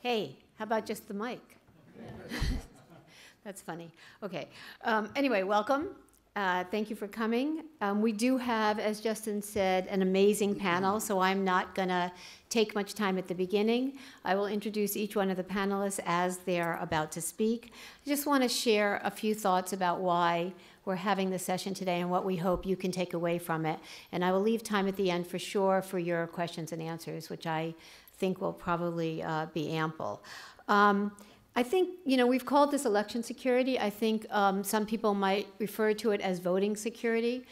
Hey, how about just the mic? That's funny. Okay. Anyway, welcome. Thank you for coming. We do have, as Justin said, an amazing panel, so I'm not going to take much time at the beginning. I will introduce each one of the panelists as they're about to speak. I just want to share a few thoughts about why we're having this session today and what we hope you can take away from it. And I will leave time at the end for sure for your questions and answers, which I think will probably be ample. I think, we've called this election security. I think some people might refer to it as voting security.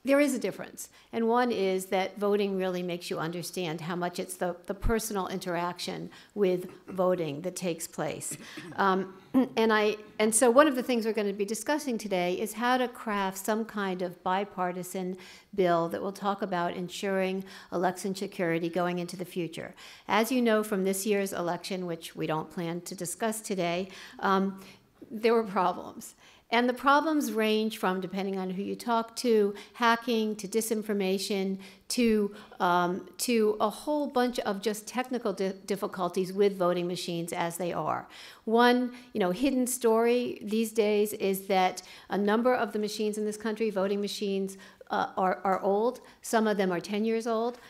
There is a difference. And one is that voting really makes you understand how much it's the personal interaction with voting that takes place. And so one of the things we're going to be discussing today is how to craft some kind of bipartisan bill that will talk about ensuring election security going into the future. As you know from this year's election, which we don't plan to discuss today, there were problems. And the problems range from, depending on who you talk to, hacking to disinformation to a whole bunch of just technical difficulties with voting machines as they are. One, hidden story these days is that a number of the machines in this country, voting machines, are old. Some of them are 10 years old,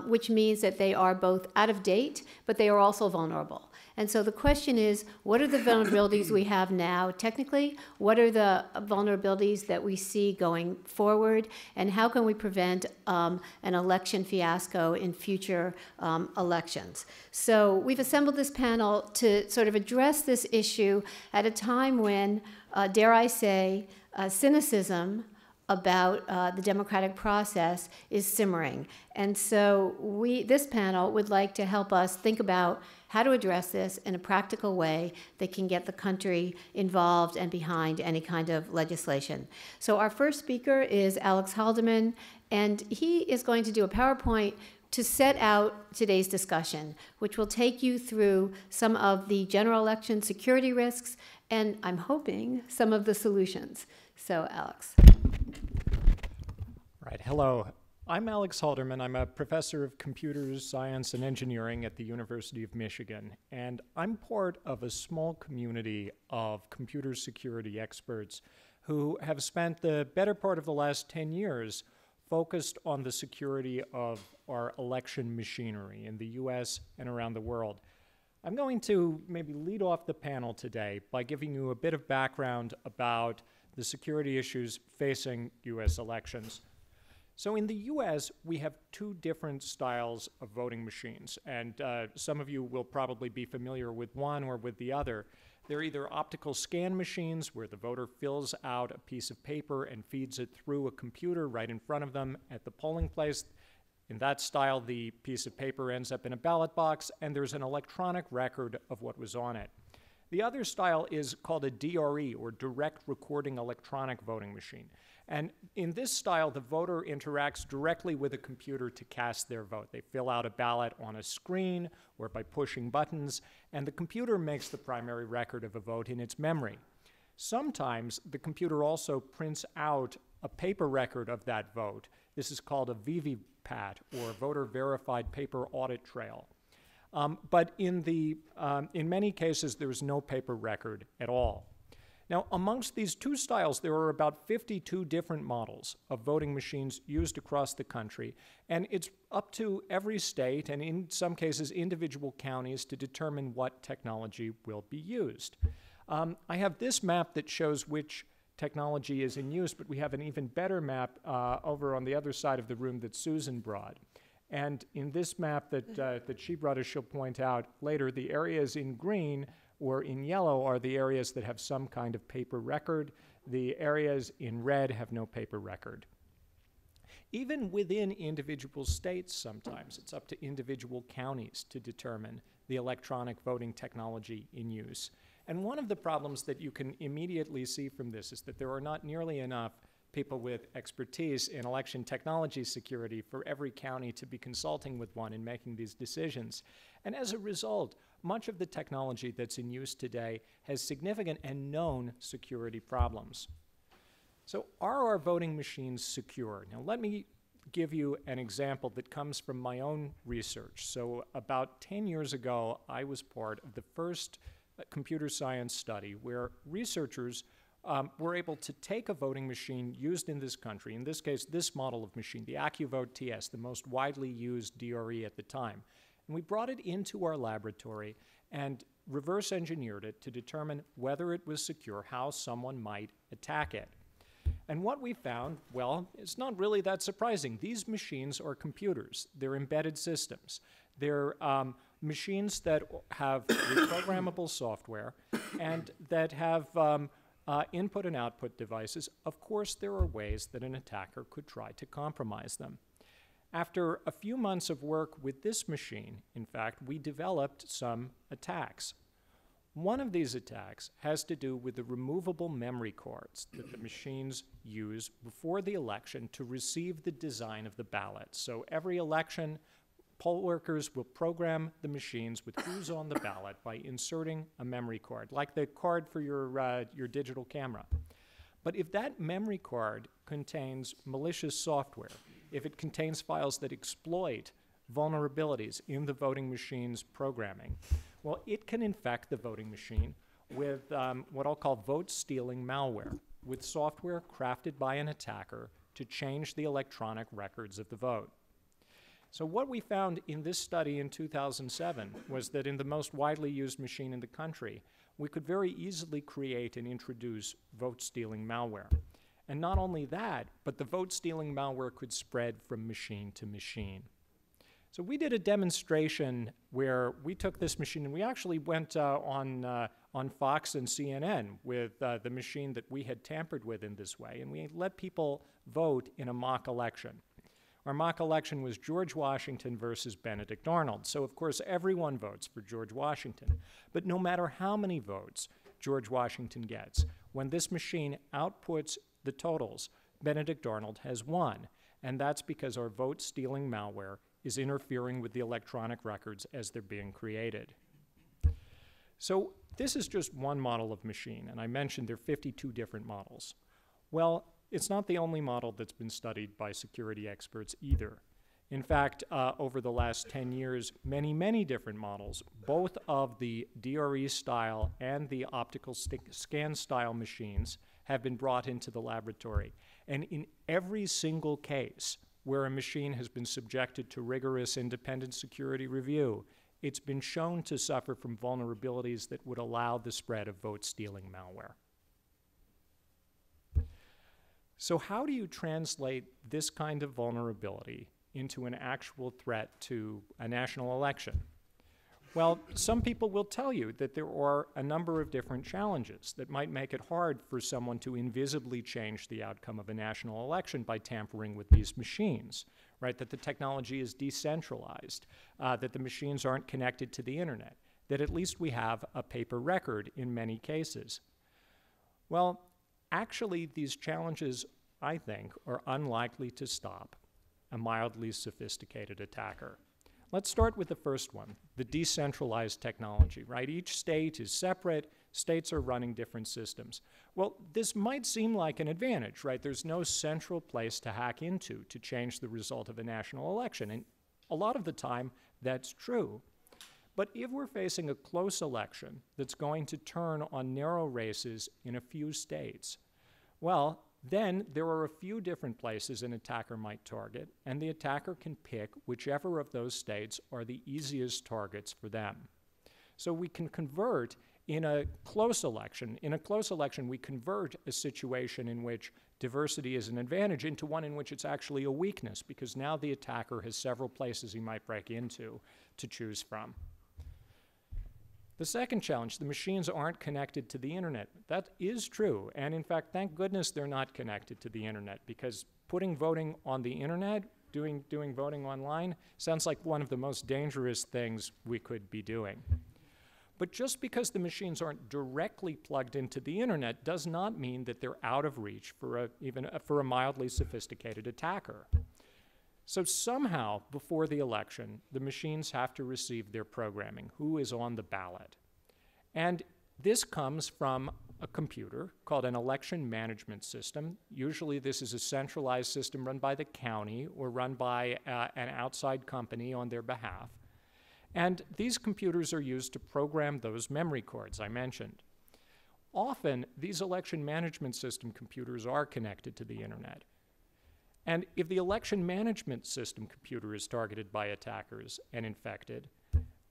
which means that they are both out of date, but they are also vulnerable. And so the question is, what are the vulnerabilities we have now technically? What are the vulnerabilities that we see going forward? And how can we prevent an election fiasco in future elections? So we've assembled this panel to sort of address this issue at a time when, dare I say, cynicism about the democratic process is simmering. And so this panel would like to help us think about how to address this in a practical way that can get the country involved and behind any kind of legislation. So our first speaker is Alex Halderman, and he is going to do a PowerPoint to set out today's discussion, which will take you through some of the general election security risks and, I'm hoping, some of the solutions. So, Alex. Right. Hello. I'm Alex Halderman. I'm a professor of computer science and engineering at the University of Michigan, and I'm part of a small community of computer security experts who have spent the better part of the last 10 years focused on the security of our election machinery in the US and around the world. I'm going to maybe lead off the panel today by giving you a bit of background about the security issues facing US elections. So in the US, we have two different styles of voting machines, and some of you will probably be familiar with one or with the other. They're either optical scan machines, where the voter fills out a piece of paper and feeds it through a computer right in front of them at the polling place. In that style, the piece of paper ends up in a ballot box, and there's an electronic record of what was on it. The other style is called a DRE, or Direct Recording Electronic Voting Machine. And in this style, the voter interacts directly with a computer to cast their vote. They fill out a ballot on a screen or by pushing buttons, and the computer makes the primary record of a vote in its memory. Sometimes the computer also prints out a paper record of that vote. This is called a VVPAT, or Voter Verified Paper Audit Trail. But in many cases, there is no paper record at all. Now, amongst these two styles, there are about 52 different models of voting machines used across the country, and it's up to every state, and in some cases, individual counties, to determine what technology will be used. I have this map that shows which technology is in use, but we have an even better map over on the other side of the room that Susan brought. And in this map that she brought, as she'll point out later, the areas in green or in yellow are the areas that have some kind of paper record. The areas in red have no paper record. Even within individual states sometimes, it's up to individual counties to determine the electronic voting technology in use. And one of the problems that you can immediately see from this is that there are not nearly enough people with expertise in election technology security for every county to be consulting with one in making these decisions. And as a result, much of the technology that's in use today has significant and known security problems. So are our voting machines secure? Now let me give you an example that comes from my own research. So about 10 years ago, I was part of the first computer science study where researchers were able to take a voting machine used in this country, in this case, this model of machine, the AccuVote TS, the most widely used DRE at the time, and we brought it into our laboratory and reverse engineered it to determine whether it was secure, how someone might attack it. And what we found, well, it's not really that surprising. These machines are computers. They're embedded systems. They're machines that have reprogrammable software and that have input and output devices. Of course, there are ways that an attacker could try to compromise them. After a few months of work with this machine, in fact, we developed some attacks. One of these attacks has to do with the removable memory cards that the machines use before the election to receive the design of the ballot. So every election, poll workers will program the machines with who's on the ballot by inserting a memory card, like the card for your digital camera. But if that memory card contains malicious software, if it contains files that exploit vulnerabilities in the voting machine's programming, well, it can infect the voting machine with what I'll call vote-stealing malware, with software crafted by an attacker to change the electronic records of the vote. So what we found in this study in 2007 was that in the most widely used machine in the country, we could very easily create and introduce vote-stealing malware. And not only that, but the vote-stealing malware could spread from machine to machine. So we did a demonstration where we took this machine and we actually went on Fox and CNN with the machine that we had tampered with in this way, and we let people vote in a mock election. Our mock election was George Washington versus Benedict Arnold. So of course everyone votes for George Washington. But no matter how many votes George Washington gets, when this machine outputs the totals, Benedict Arnold has won. And that's because our vote-stealing malware is interfering with the electronic records as they're being created. So this is just one model of machine, and I mentioned there are 52 different models. Well, it's not the only model that's been studied by security experts either. In fact, over the last 10 years, many different models, both of the DRE style and the optical scan style machines, have been brought into the laboratory. And in every single case where a machine has been subjected to rigorous independent security review, it's been shown to suffer from vulnerabilities that would allow the spread of vote-stealing malware. So how do you translate this kind of vulnerability into an actual threat to a national election? Well, some people will tell you that there are a number of different challenges that might make it hard for someone to invisibly change the outcome of a national election by tampering with these machines, right? That the technology is decentralized, that the machines aren't connected to the internet, that at least we have a paper record in many cases. Well, actually, these challenges, I think, are unlikely to stop a mildly sophisticated attacker. Let's start with the first one, the decentralized technology, right? Each state is separate, states are running different systems. Well, this might seem like an advantage, right? There's no central place to hack into to change the result of a national election, and a lot of the time, that's true. But if we're facing a close election that's going to turn on narrow races in a few states, well, then there are a few different places an attacker might target, and the attacker can pick whichever of those states are the easiest targets for them. So we can convert in a close election. In a close election, we convert a situation in which diversity is an advantage into one in which it's actually a weakness, because now the attacker has several places he might break into to choose from. The second challenge, the machines aren't connected to the internet. That is true, and in fact, thank goodness they're not connected to the internet, because putting voting on the internet, doing voting online, sounds like one of the most dangerous things we could be doing. But just because the machines aren't directly plugged into the internet does not mean that they're out of reach for a mildly sophisticated attacker. So somehow, before the election, the machines have to receive their programming, who is on the ballot. And This comes from a computer called an election management system. Usually this is a centralized system run by the county or run by an outside company on their behalf. And these computers are used to program those memory cards I mentioned. Often, these election management system computers are connected to the internet. And if the election management system computer is targeted by attackers and infected,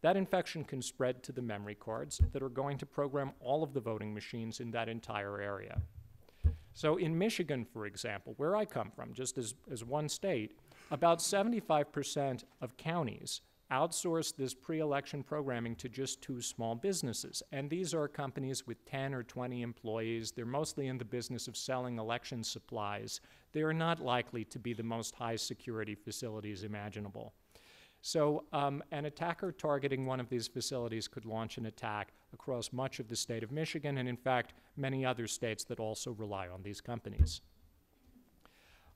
that infection can spread to the memory cards that are going to program all of the voting machines in that entire area. So in Michigan, for example, where I come from, just as one state, about 75% of counties outsource this pre-election programming to just 2 small businesses. And these are companies with 10 or 20 employees. They're mostly in the business of selling election supplies. They are not likely to be the most high security facilities imaginable. So an attacker targeting one of these facilities could launch an attack across much of the state of Michigan, and in fact, many other states that also rely on these companies.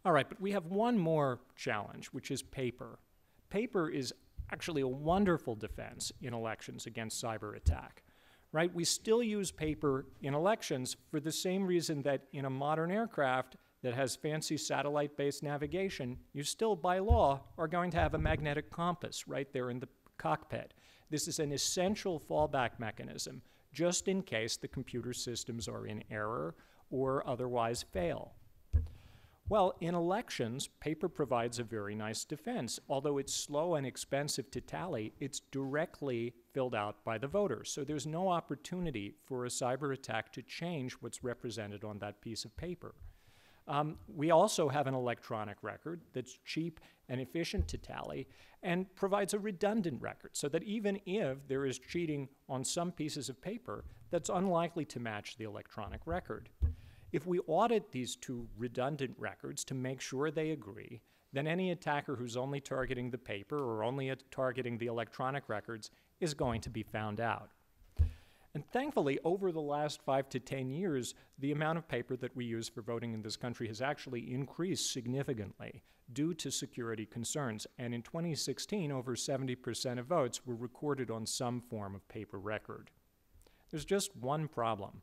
All right, but we have one more challenge, which is paper. Paper is actually a wonderful defense in elections against cyber attack, right? We still use paper in elections for the same reason that in a modern aircraft that has fancy satellite-based navigation, you still, by law, are going to have a magnetic compass right there in the cockpit. This is an essential fallback mechanism, just in case the computer systems are in error or otherwise fail. Well, in elections, paper provides a very nice defense. Although it's slow and expensive to tally, it's directly filled out by the voters. So there's no opportunity for a cyber attack to change what's represented on that piece of paper. We also have an electronic record that's cheap and efficient to tally and provides a redundant record so that even if there is cheating on some pieces of paper, that's unlikely to match the electronic record. If we audit these 2 redundant records to make sure they agree, then any attacker who's only targeting the paper or only targeting the electronic records is going to be found out. And thankfully, over the last 5 to 10 years, the amount of paper that we use for voting in this country has actually increased significantly due to security concerns. And in 2016, over 70% of votes were recorded on some form of paper record. There's just one problem.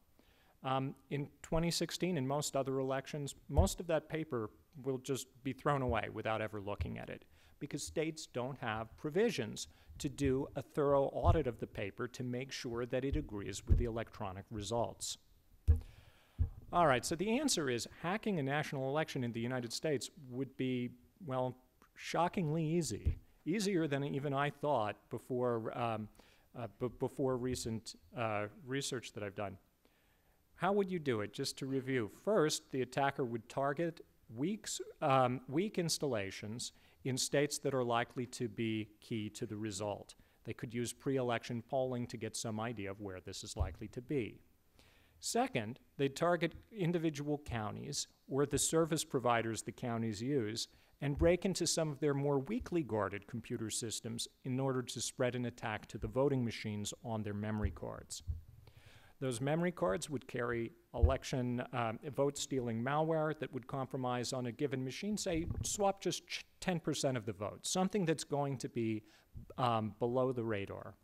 In 2016 and most other elections, most of that paper will just be thrown away without ever looking at it because states don't have provisions to do a thorough audit of the paper to make sure that it agrees with the electronic results. All right, so the answer is hacking a national election in the United States would be, well, shockingly easy. Easier than even I thought before recent research that I've done. How would you do it? Just to review. First, the attacker would target weak installations in states that are likely to be key to the result. They could use pre-election polling to get some idea of where this is likely to be. Second, they'd target individual counties or the service providers the counties use and break into some of their more weakly guarded computer systems in order to spread an attack to the voting machines on their memory cards. Those memory cards would carry election vote-stealing malware that would compromise on a given machine, say, swap just 10% of the votes, something that's going to be below the radar.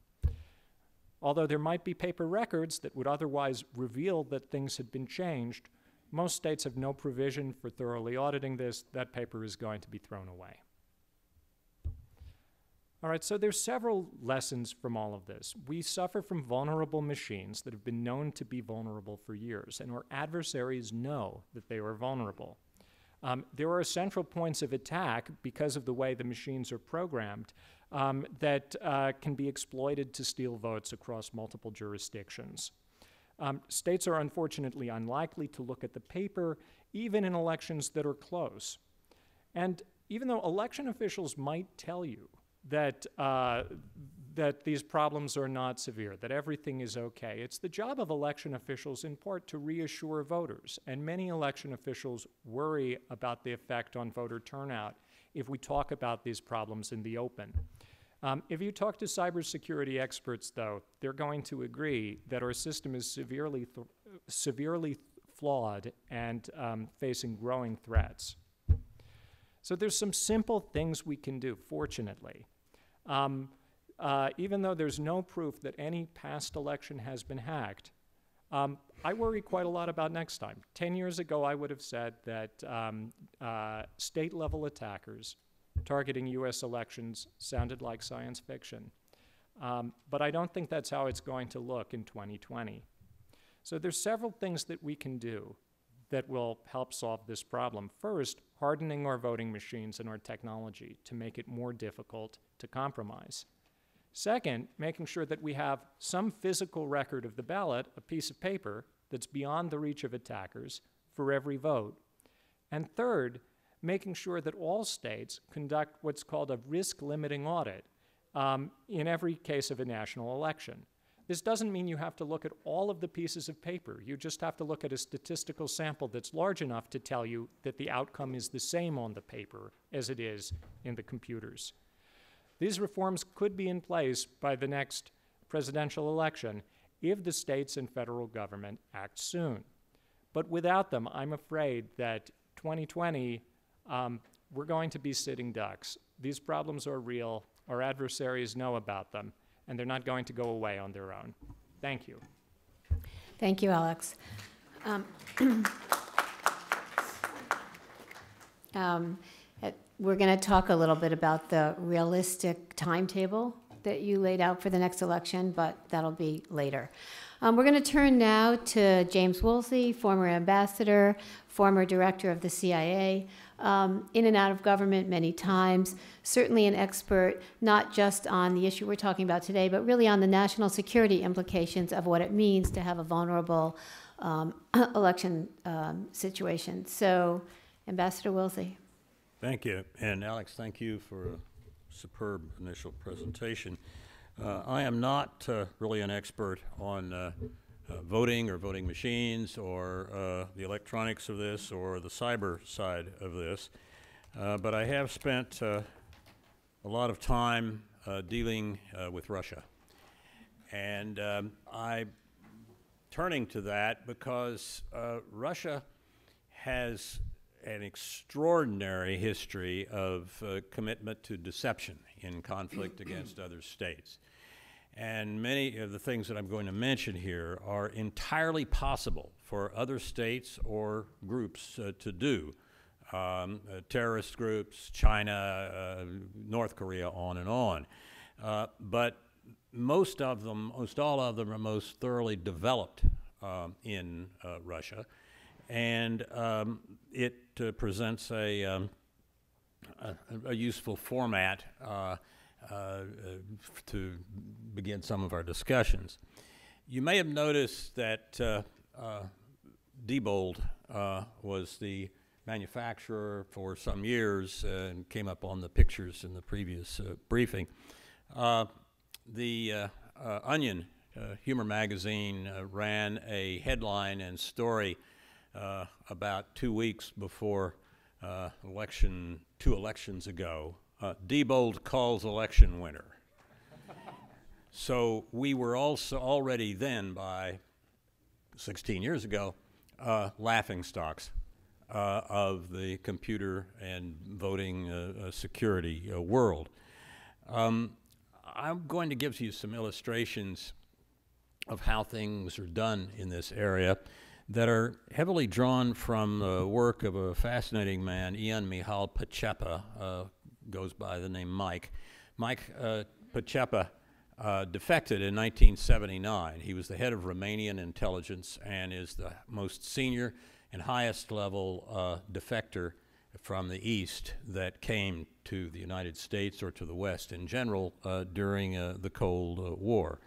Although there might be paper records that would otherwise reveal that things had been changed, most states have no provision for thoroughly auditing this. That paper is going to be thrown away. All right, so there's several lessons from all of this. We suffer from vulnerable machines that have been known to be vulnerable for years, and our adversaries know that they are vulnerable. There are central points of attack because of the way the machines are programmed that can be exploited to steal votes across multiple jurisdictions. States are unfortunately unlikely to look at the paper, even in elections that are close. And even though election officials might tell you that these problems are not severe, that everything is okay. It's the job of election officials in part to reassure voters, and many election officials worry about the effect on voter turnout if we talk about these problems in the open. If you talk to cybersecurity experts, though, they're going to agree that our system is severely flawed and facing growing threats. So there's some simple things we can do, fortunately. Even though there's no proof that any past election has been hacked, I worry quite a lot about next time. 10 years ago, I would have said that state-level attackers targeting U.S. elections sounded like science fiction. But I don't think that's how it's going to look in 2020. So there's several things that we can do that will help solve this problem. First, hardening our voting machines and our technology to make it more difficult to compromise. Second, making sure that we have some physical record of the ballot, a piece of paper that's beyond the reach of attackers for every vote. And third, making sure that all states conduct what's called a risk-limiting audit in every case of a national election. This doesn't mean you have to look at all of the pieces of paper. You just have to look at a statistical sample that's large enough to tell you that the outcome is the same on the paper as it is in the computers. These reforms could be in place by the next presidential election if the states and federal government act soon. But without them, I'm afraid that 2020, we're going to be sitting ducks. These problems are real. Our adversaries know about them, and they're not going to go away on their own. Thank you. Thank you, Alex. We're going to talk a little bit about the realistic timetable that you laid out for the next election, but that'll be later. We're going to turn now to James Woolsey, former ambassador, former director of the CIA, in and out of government many times, certainly an expert not just on the issue we're talking about today, but really on the national security implications of what it means to have a vulnerable election situation. So, Ambassador Woolsey. Thank you. And Alex, thank you for a superb initial presentation. I am not really an expert on voting or voting machines or the electronics of this or the cyber side of this, but I have spent a lot of time dealing with Russia. And I'm turning to that because Russia has an extraordinary history of commitment to deception in conflict against other states. And many of the things that I'm going to mention here are entirely possible for other states or groups to do. Terrorist groups, China, North Korea, on and on. But most of them, most all of them are most thoroughly developed in Russia. And it presents a useful format to begin some of our discussions. You may have noticed that Diebold was the manufacturer for some years and came up on the pictures in the previous briefing. The Onion humor magazine ran a headline and story about 2 weeks before two elections ago. Diebold calls election winner. So we were also already then, by 16 years ago, laughingstocks of the computer and voting security world. I'm going to give you some illustrations of how things are done in this area that are heavily drawn from the work of a fascinating man, Ion Michal Pacepa, goes by the name Mike. Mike Pacepa defected in 1979. He was the head of Romanian intelligence and is the most senior and highest level defector from the East that came to the United States or to the West in general during the Cold War.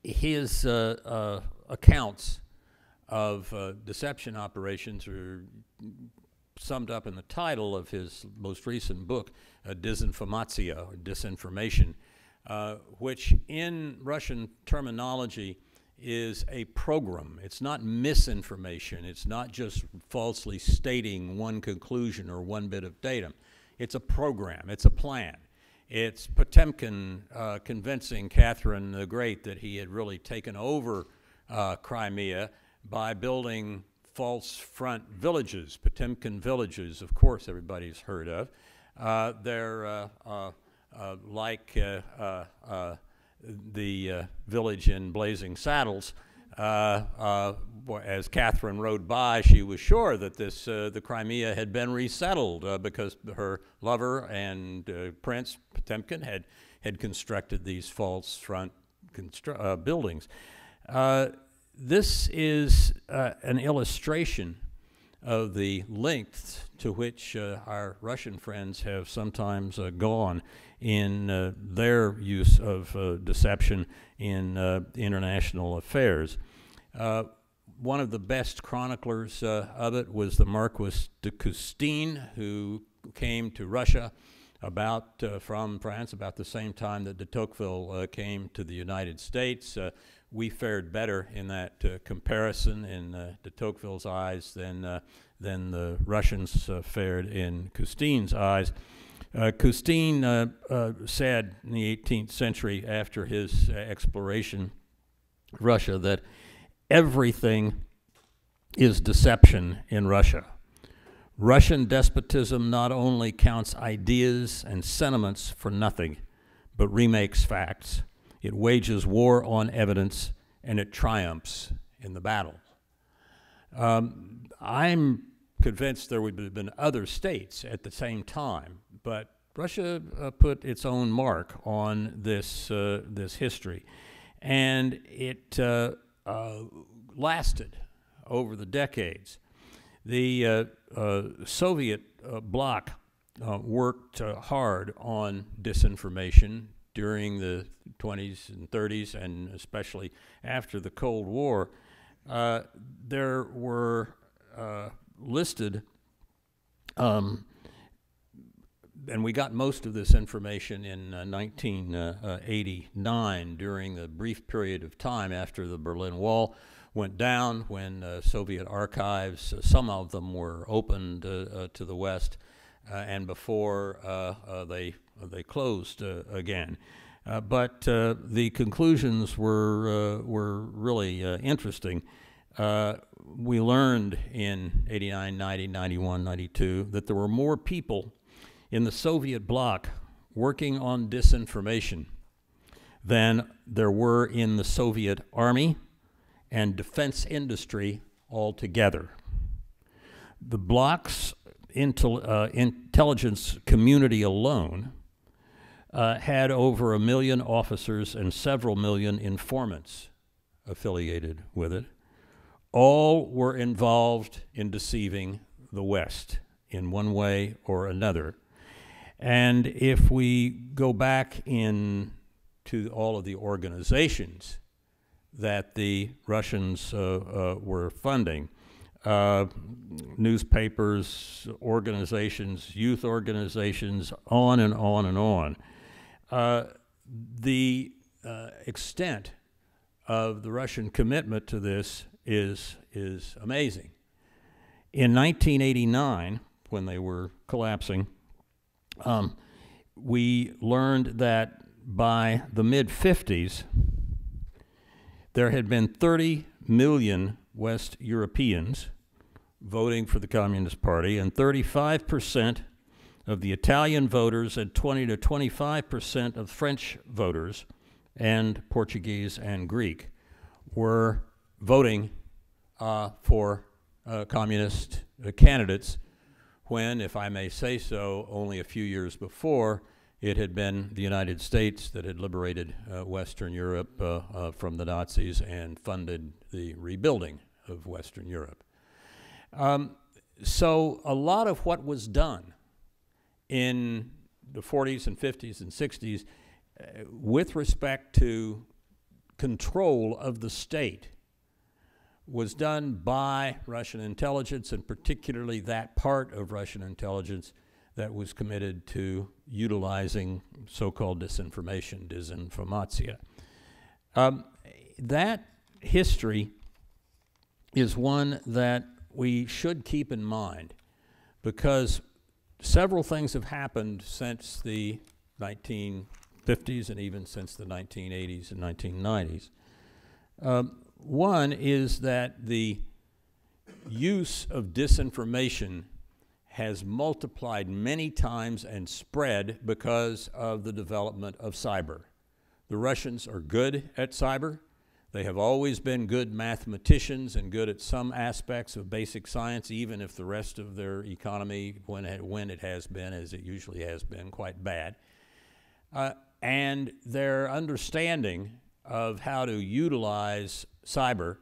His accounts of deception operations are summed up in the title of his most recent book, Dezinformatia, or Disinformation, which in Russian terminology is a program. It's not misinformation. It's not just falsely stating one conclusion or one bit of data. It's a program. It's a plan. It's Potemkin convincing Catherine the Great that he had really taken over Crimea by building false front villages, Potemkin villages, of course everybody's heard of. They're like the village in Blazing Saddles, as Catherine rode by, she was sure that the Crimea had been resettled because her lover and Prince Potemkin had constructed these false front buildings. This is an illustration of the lengths to which our Russian friends have sometimes gone in their use of deception in international affairs. One of the best chroniclers of it was the Marquis de Custine, who came to Russia from France about the same time that de Tocqueville came to the United States. We fared better in that comparison in de Tocqueville's eyes than the Russians fared in Custine's eyes. Custine said in the 18th century, after his exploration of Russia, that everything is deception in Russia. Russian despotism not only counts ideas and sentiments for nothing, but remakes facts. It wages war on evidence, and it triumphs in the battle. I'm convinced there would have been other states at the same time, but Russia put its own mark on this history, and it lasted over the decades. The Soviet bloc worked hard on disinformation during the 20s and 30s, and especially after the Cold War. There were listed, and we got most of this information in 1989 during the brief period of time after the Berlin Wall went down, when Soviet archives, some of them were opened to the West, and before they closed again. But the conclusions were really interesting. We learned in 89, 90, 91, 92 that there were more people in the Soviet bloc working on disinformation than there were in the Soviet army and defense industry altogether. The bloc's intelligence community alone had over 1 million officers and several million informants affiliated with it. All were involved in deceiving the West in one way or another. And if we go back to all of the organizations that the Russians were funding, newspapers, organizations, youth organizations, on and on and on, the extent of the Russian commitment to this is amazing. In 1989, when they were collapsing, we learned that by the mid-50s, there had been 30 million West Europeans voting for the Communist Party, and 35% of the Italian voters and 20 to 25% of French voters and Portuguese and Greek were voting for communist candidates, when, if I may say so, only a few years before, it had been the United States that had liberated Western Europe from the Nazis and funded the rebuilding of Western Europe. So a lot of what was done in the 40s and 50s and 60s with respect to control of the state was done by Russian intelligence, and particularly that part of Russian intelligence that was committed to utilizing so-called disinformation, desinformatia. That history is one that we should keep in mind, because several things have happened since the 1950s and even since the 1980s and 1990s. One is that the use of disinformation has multiplied many times and spread because of the development of cyber. The Russians are good at cyber. They have always been good mathematicians and good at some aspects of basic science, even if the rest of their economy, when it has been, as it usually has been, quite bad. And their understanding of how to utilize cyber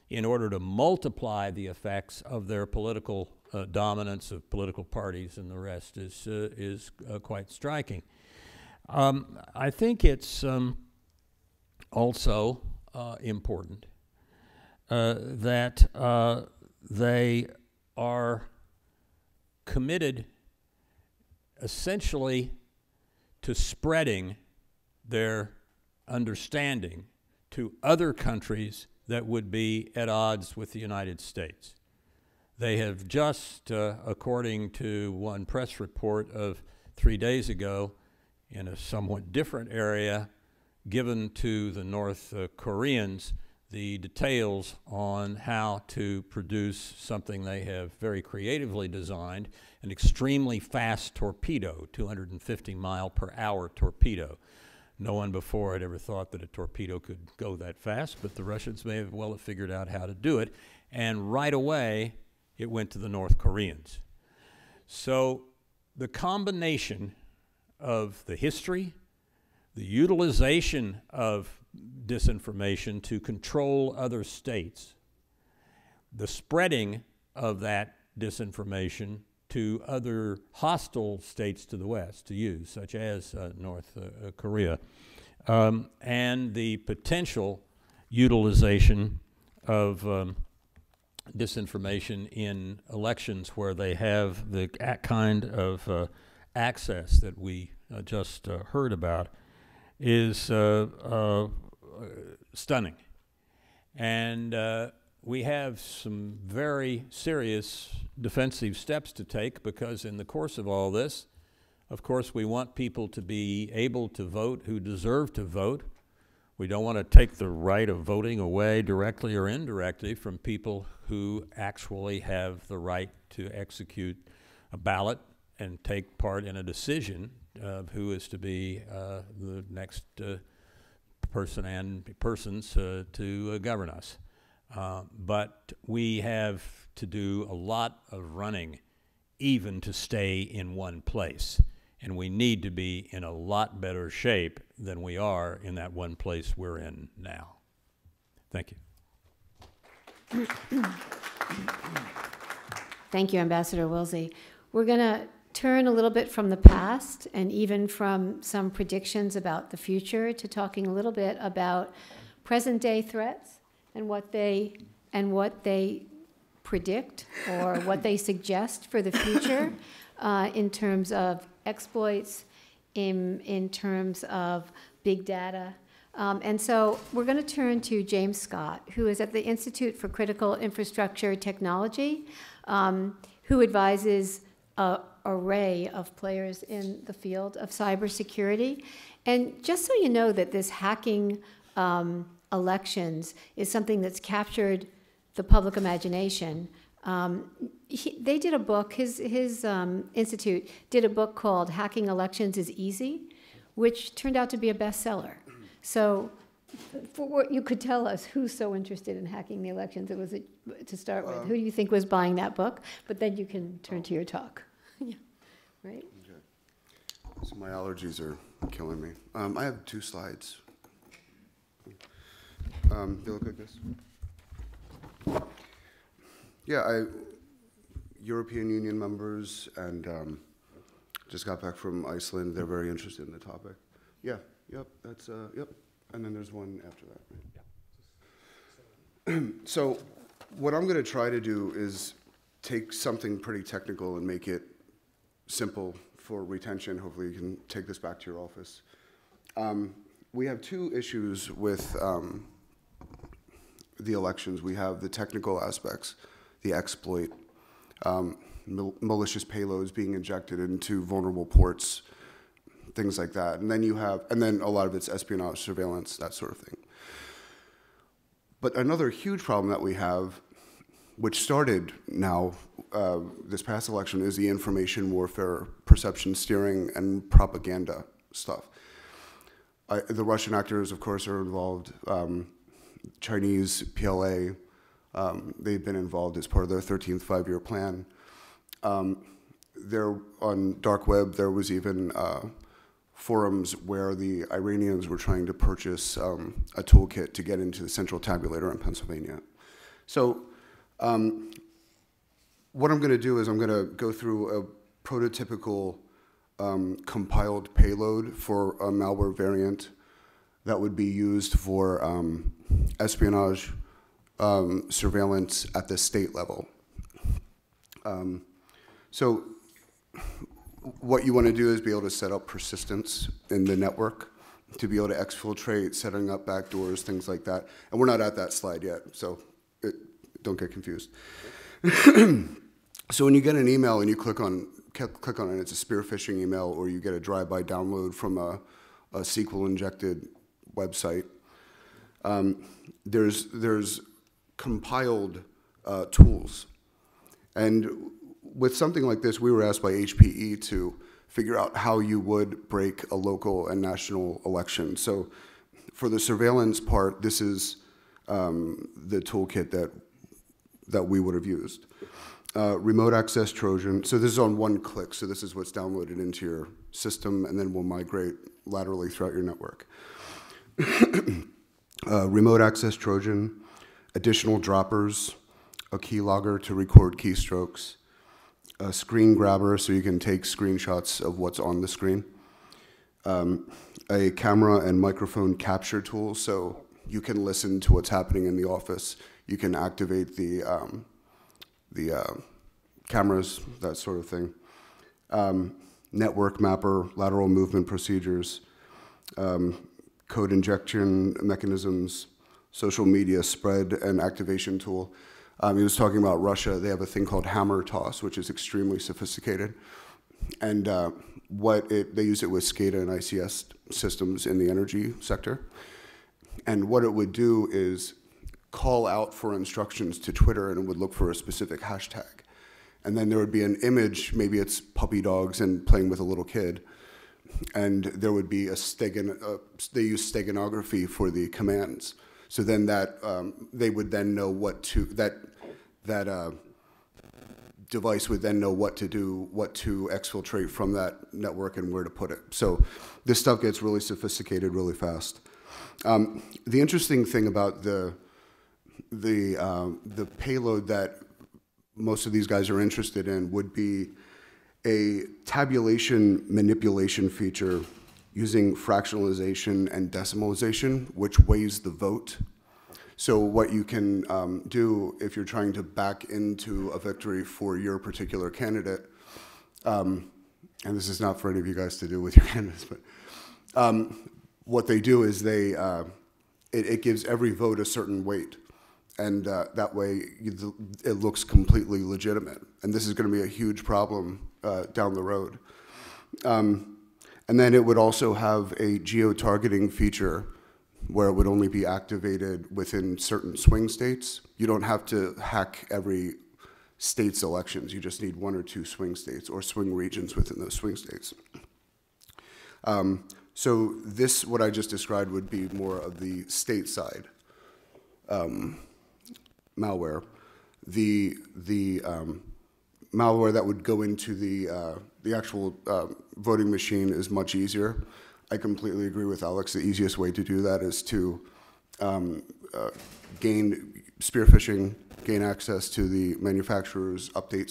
in order to multiply the effects of their political dominance of political parties and the rest is quite striking. I think it's also important that they are committed essentially to spreading their understanding to other countries that would be at odds with the United States. They have just, according to one press report of 3 days ago, in a somewhat different area, given to the North Koreans the details on how to produce something they have very creatively designed, an extremely fast torpedo, 250-mile-per-hour torpedo. No one before had ever thought that a torpedo could go that fast, but the Russians may have well figured out how to do it, and right away it went to the North Koreans. So the combination of the history, the utilization of disinformation to control other states, the spreading of that disinformation to other hostile states to the West to use, such as North Korea, and the potential utilization of disinformation in elections where they have the kind of access that we just heard about is stunning. And we have some very serious defensive steps to take, because in the course of all this, of course, we want people to be able to vote who deserve to vote. We don't want to take the right of voting away directly or indirectly from people who actually have the right to execute a ballot and take part in a decision of who is to be the next person and persons to govern us. But we have to do a lot of running even to stay in one place. And we need to be in a lot better shape than we are in that one place we're in now. Thank you. Thank you, Ambassador Wilsey. We're going to turn a little bit from the past and even from some predictions about the future to talking a little bit about present-day threats and what they predict or what they suggest for the future in terms of exploits, in terms of big data. And so we're going to turn to James Scott, who is at the Institute for Critical Infrastructure Technology, who advises an array of players in the field of cybersecurity. And just so you know that this hacking elections is something that's captured the public imagination. They did a book, his institute did a book called Hacking Elections is Easy, which turned out to be a bestseller. So for what you could tell us, who's so interested in hacking the elections? It was to start with. Who do you think was buying that book? But then you can turn to your talk. Yeah. Right? Okay. So my allergies are killing me. I have 2 slides. They look like this. Yeah, European Union members and just got back from Iceland. They're very interested in the topic. Yeah, yep, that's, yep. And then there's one after that. Right? So what I'm going to try to do is take something pretty technical and make it simple for retention. Hopefully you can take this back to your office. We have 2 issues with the elections. We have the technical aspects, the exploit, malicious payloads being injected into vulnerable ports, things like that. And then you have, and then a lot of it's espionage, surveillance, that sort of thing. But another huge problem that we have, which started now, this past election, is the information warfare, perception steering, and propaganda stuff. The Russian actors, of course, are involved. Chinese PLA, they've been involved as part of their 13th five-year plan. There, on dark web, there was even forums where the Iranians were trying to purchase a toolkit to get into the central tabulator in Pennsylvania. So what I'm going to do is I'm going to go through a prototypical compiled payload for a malware variant that would be used for espionage surveillance at the state level. So what you want to do is be able to set up persistence in the network to be able to exfiltrate, setting up backdoors, things like that. And we're not at that slide yet, so don't get confused. So when you get an email and you click on it, it's a spear phishing email, or you get a drive-by download from a SQL-injected website. There's compiled tools. And with something like this, we were asked by HPE to figure out how you would break a local and national election. So for the surveillance part, this is the toolkit that we would have used. Remote access Trojan. So this is on one click. So this is what's downloaded into your system, and then will migrate laterally throughout your network. Remote access Trojan, additional droppers, a keylogger to record keystrokes, a screen grabber so you can take screenshots of what's on the screen, a camera and microphone capture tool so you can listen to what's happening in the office. You can activate the cameras, that sort of thing. Network mapper, lateral movement procedures, code injection mechanisms, social media spread and activation tool. He was talking about Russia. They have a thing called Hammer Toss, which is extremely sophisticated. And they use it with SCADA and ICS systems in the energy sector. And what it would do is call out for instructions to Twitter, and it would look for a specific hashtag. And then there would be an image, maybe it's puppy dogs and playing with a little kid. And there would be they use steganography for the commands. So then they would then know what to, that device would then know what to do, what to exfiltrate from that network and where to put it. So this stuff gets really sophisticated really fast. The interesting thing about the payload that most of these guys are interested in would be a tabulation manipulation feature using fractionalization and decimalization, which weighs the vote. So what you can do if you're trying to back into a victory for your particular candidate, and this is not for any of you guys to do with your candidates, but what they do is it gives every vote a certain weight. And that way, it looks completely legitimate. And this is going to be a huge problem down the road. And then it would also have a geo-targeting feature where it would only be activated within certain swing states. You don't have to hack every state's elections. You just need one or two swing states or swing regions within those swing states. So this, what I just described, would be more of the state side malware. The malware that would go into the actual voting machine is much easier. I completely agree with Alex. The easiest way to do that is to gain spear phishing, gain access to the manufacturer's update.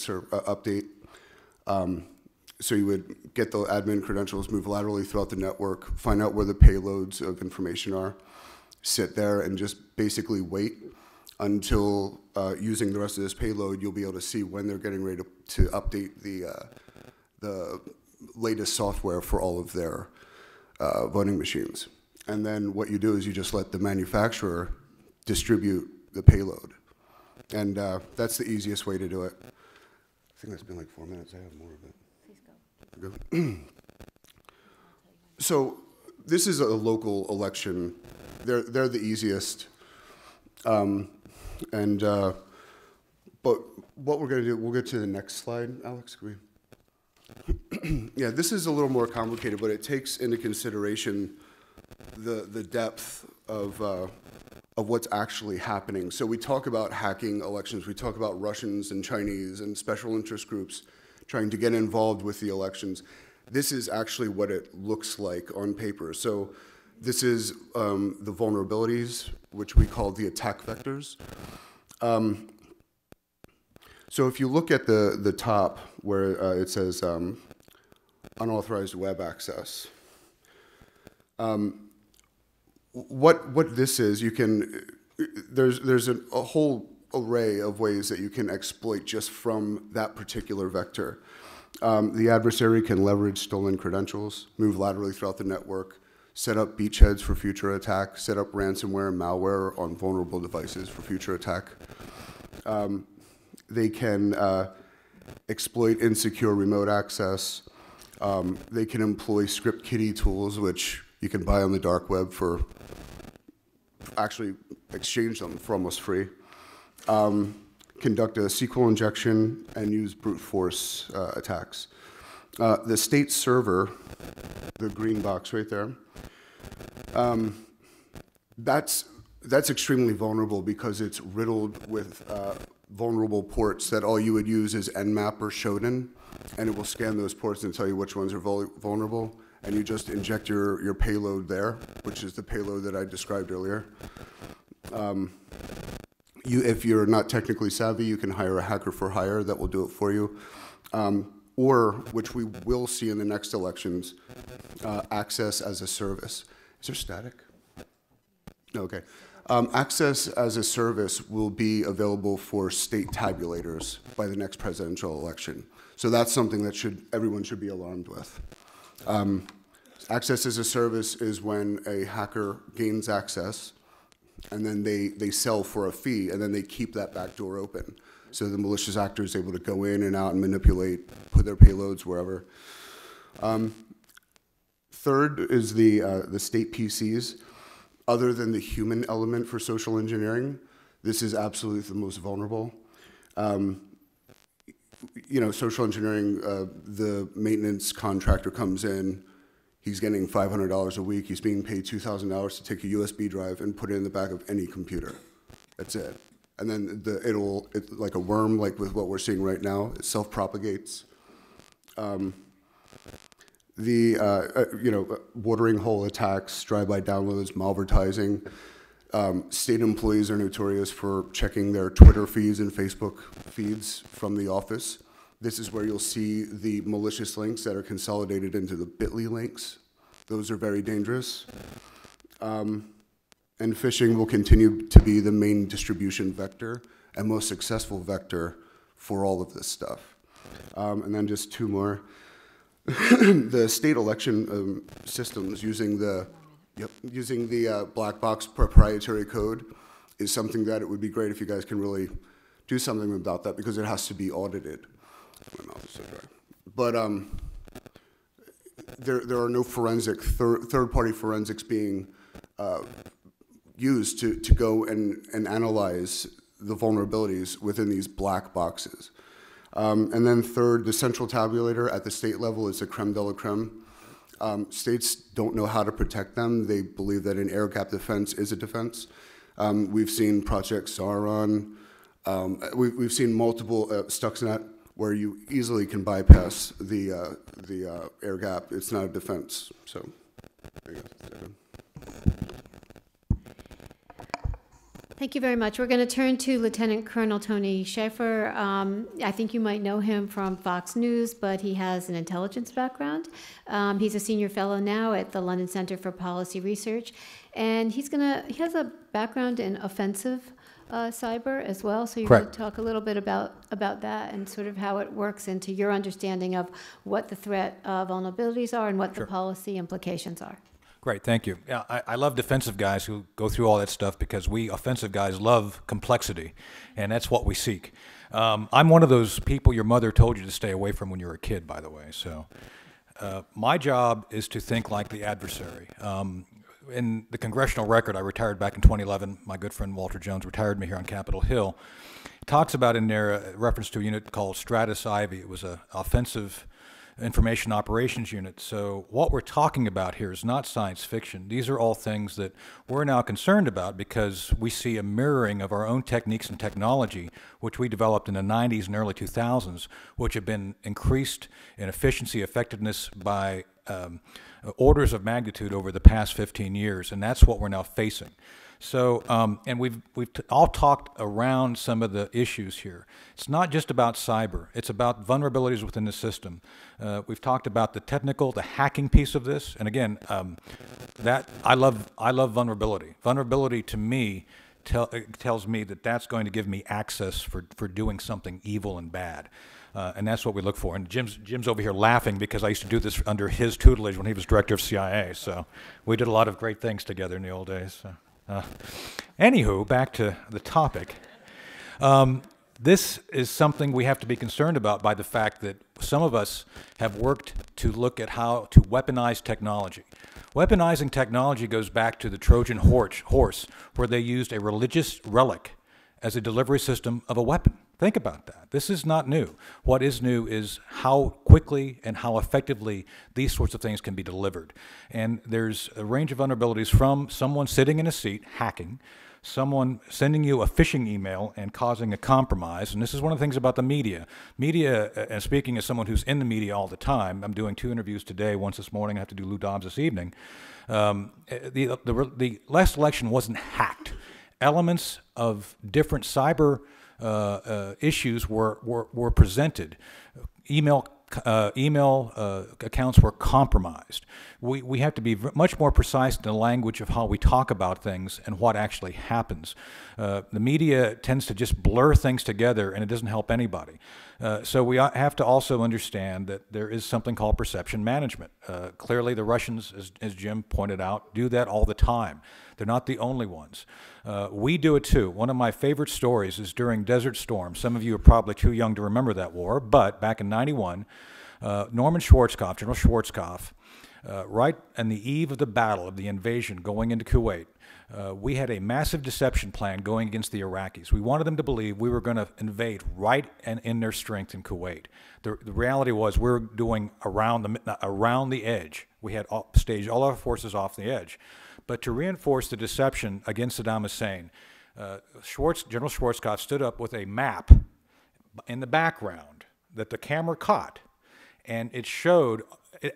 So you would get the admin credentials, move laterally throughout the network, find out where the payloads of information are, sit there and just basically wait until using the rest of this payload, you'll be able to see when they're getting ready to update the latest software for all of their voting machines. And then what you do is you just let the manufacturer distribute the payload. And that's the easiest way to do it. I think that's been like 4 minutes. I have more of it. Please go. So this is a local election. They're the easiest. But what we're going to do, we'll get to the next slide, Alex. Yeah, this is a little more complicated, but it takes into consideration the depth of what's actually happening. So we talk about hacking elections. We talk about Russians and Chinese and special interest groups trying to get involved with the elections. This is actually what it looks like on paper. So this is the vulnerabilities, which we call the attack vectors. So if you look at the top where it says unauthorized web access, what this is, you can, there's a whole array of ways that you can exploit just from that particular vector. The adversary can leverage stolen credentials, move laterally throughout the network, set up beachheads for future attack, set up ransomware and malware on vulnerable devices for future attack. They can exploit insecure remote access. They can employ script kiddie tools, which you can buy on the dark web for, actually exchange them for almost free. Conduct a SQL injection and use brute force attacks. The state server, the green box right there, that's extremely vulnerable because it's riddled with vulnerable ports that all you would use is Nmap or Shodan, and it will scan those ports and tell you which ones are vulnerable, and you just inject your payload there, which is the payload that I described earlier. If you're not technically savvy, you can hire a hacker for hire that will do it for you. Or, which we will see in the next elections, access as a service. Is there static? Okay. Access as a service will be available for state tabulators by the next presidential election. So that's something that everyone should be alarmed with. Access as a service is when a hacker gains access and then they sell for a fee, and then they keep that back door open. So the malicious actor is able to go in and out and manipulate, put their payloads wherever. Third is the state PCs. Other than the human element for social engineering, this is absolutely the most vulnerable. Social engineering, the maintenance contractor comes in, he's getting $500 a week, he's being paid $2,000 to take a USB drive and put it in the back of any computer. That's it. And then it's like a worm, like with what we're seeing right now, it self-propagates. Watering hole attacks, drive-by downloads, malvertising. State employees are notorious for checking their Twitter feeds and Facebook feeds from the office. This is where you'll see the malicious links that are consolidated into the bit.ly links. Those are very dangerous. And phishing will continue to be the main distribution vector and most successful vector for all of this stuff. And then just two more. The state election systems using the black box proprietary code is something that it would be great if you guys can really do something about that, because it has to be audited. My mouth is so dry. But there are no forensic third-party forensics being used to go and analyze the vulnerabilities within these black boxes. And then third, the central tabulator at the state level is the creme de la creme. States don't know how to protect them. They believe that an air gap defense is a defense. We've seen Project Sauron. We've seen multiple Stuxnet where you easily can bypass the air gap. It's not a defense. So, there you go. Thank you very much. We're going to turn to Lieutenant Colonel Tony Shaffer. I think you might know him from Fox News, but he has an intelligence background. He's a senior fellow now at the London Center for Policy Research, and he has a background in offensive cyber as well. So you're going to talk a little bit about that and sort of how it works into your understanding of what the threat vulnerabilities are and what the policy implications are. Great, thank you. Yeah, I love defensive guys who go through all that stuff, because we offensive guys love complexity, and that's what we seek. I'm one of those people your mother told you to stay away from when you were a kid, by the way. So my job is to think like the adversary. In the Congressional Record, I retired back in 2011. My good friend Walter Jones retired me here on Capitol Hill. It talks about in there a reference to a unit called Stratus Ivy. It was an offensive Information Operations Unit. So what we're talking about here is not science fiction. These are all things that we're now concerned about because we see a mirroring of our own techniques and technology, which we developed in the 90s and early 2000s, which have been increased in efficiency, effectiveness by orders of magnitude over the past 15 years, and that's what we're now facing. So, and we've all talked around some of the issues here. It's not just about cyber. It's about vulnerabilities within the system. We've talked about the technical, the hacking piece of this, and again, that I love vulnerability. Vulnerability to me tells me that that's going to give me access for doing something evil and bad. And that's what we look for. And Jim's over here laughing because I used to do this under his tutelage when he was director of CIA. So we did a lot of great things together in the old days. So. Anywho, back to the topic. This is something we have to be concerned about by the fact that some of us have worked to look at how to weaponize technology. Weaponizing technology goes back to the Trojan horse, where they used a religious relic as a delivery system of a weapon. Think about that. This is not new. What is new is how quickly and how effectively these sorts of things can be delivered. And there's a range of vulnerabilities from someone sitting in a seat hacking, someone sending you a phishing email and causing a compromise. And this is one of the things about the media. Media, and speaking as someone who's in the media all the time, I'm doing 2 interviews today, once this morning, I have to do Lou Dobbs this evening. The last election wasn't hacked. Elements of different cyber issues were presented. Email accounts were compromised. We have to be much more precise in the language of how we talk about things and what actually happens. The media tends to just blur things together, and it doesn't help anybody. So we have to also understand that there is something called perception management. Clearly, the Russians, as Jim pointed out, do that all the time. They're not the only ones. We do it too. One of my favorite stories is during Desert Storm. Some of you are probably too young to remember that war, but back in '91, Norman Schwarzkopf, General Schwarzkopf, right on the eve of the battle, of the invasion going into Kuwait, we had a massive deception plan going against the Iraqis. We wanted them to believe we were going to invade right and in their strength in Kuwait. The reality was we were doing around the edge. We had staged all our forces off the edge. But to reinforce the deception against Saddam Hussein, General Schwarzkopf stood up with a map in the background that the camera caught, and it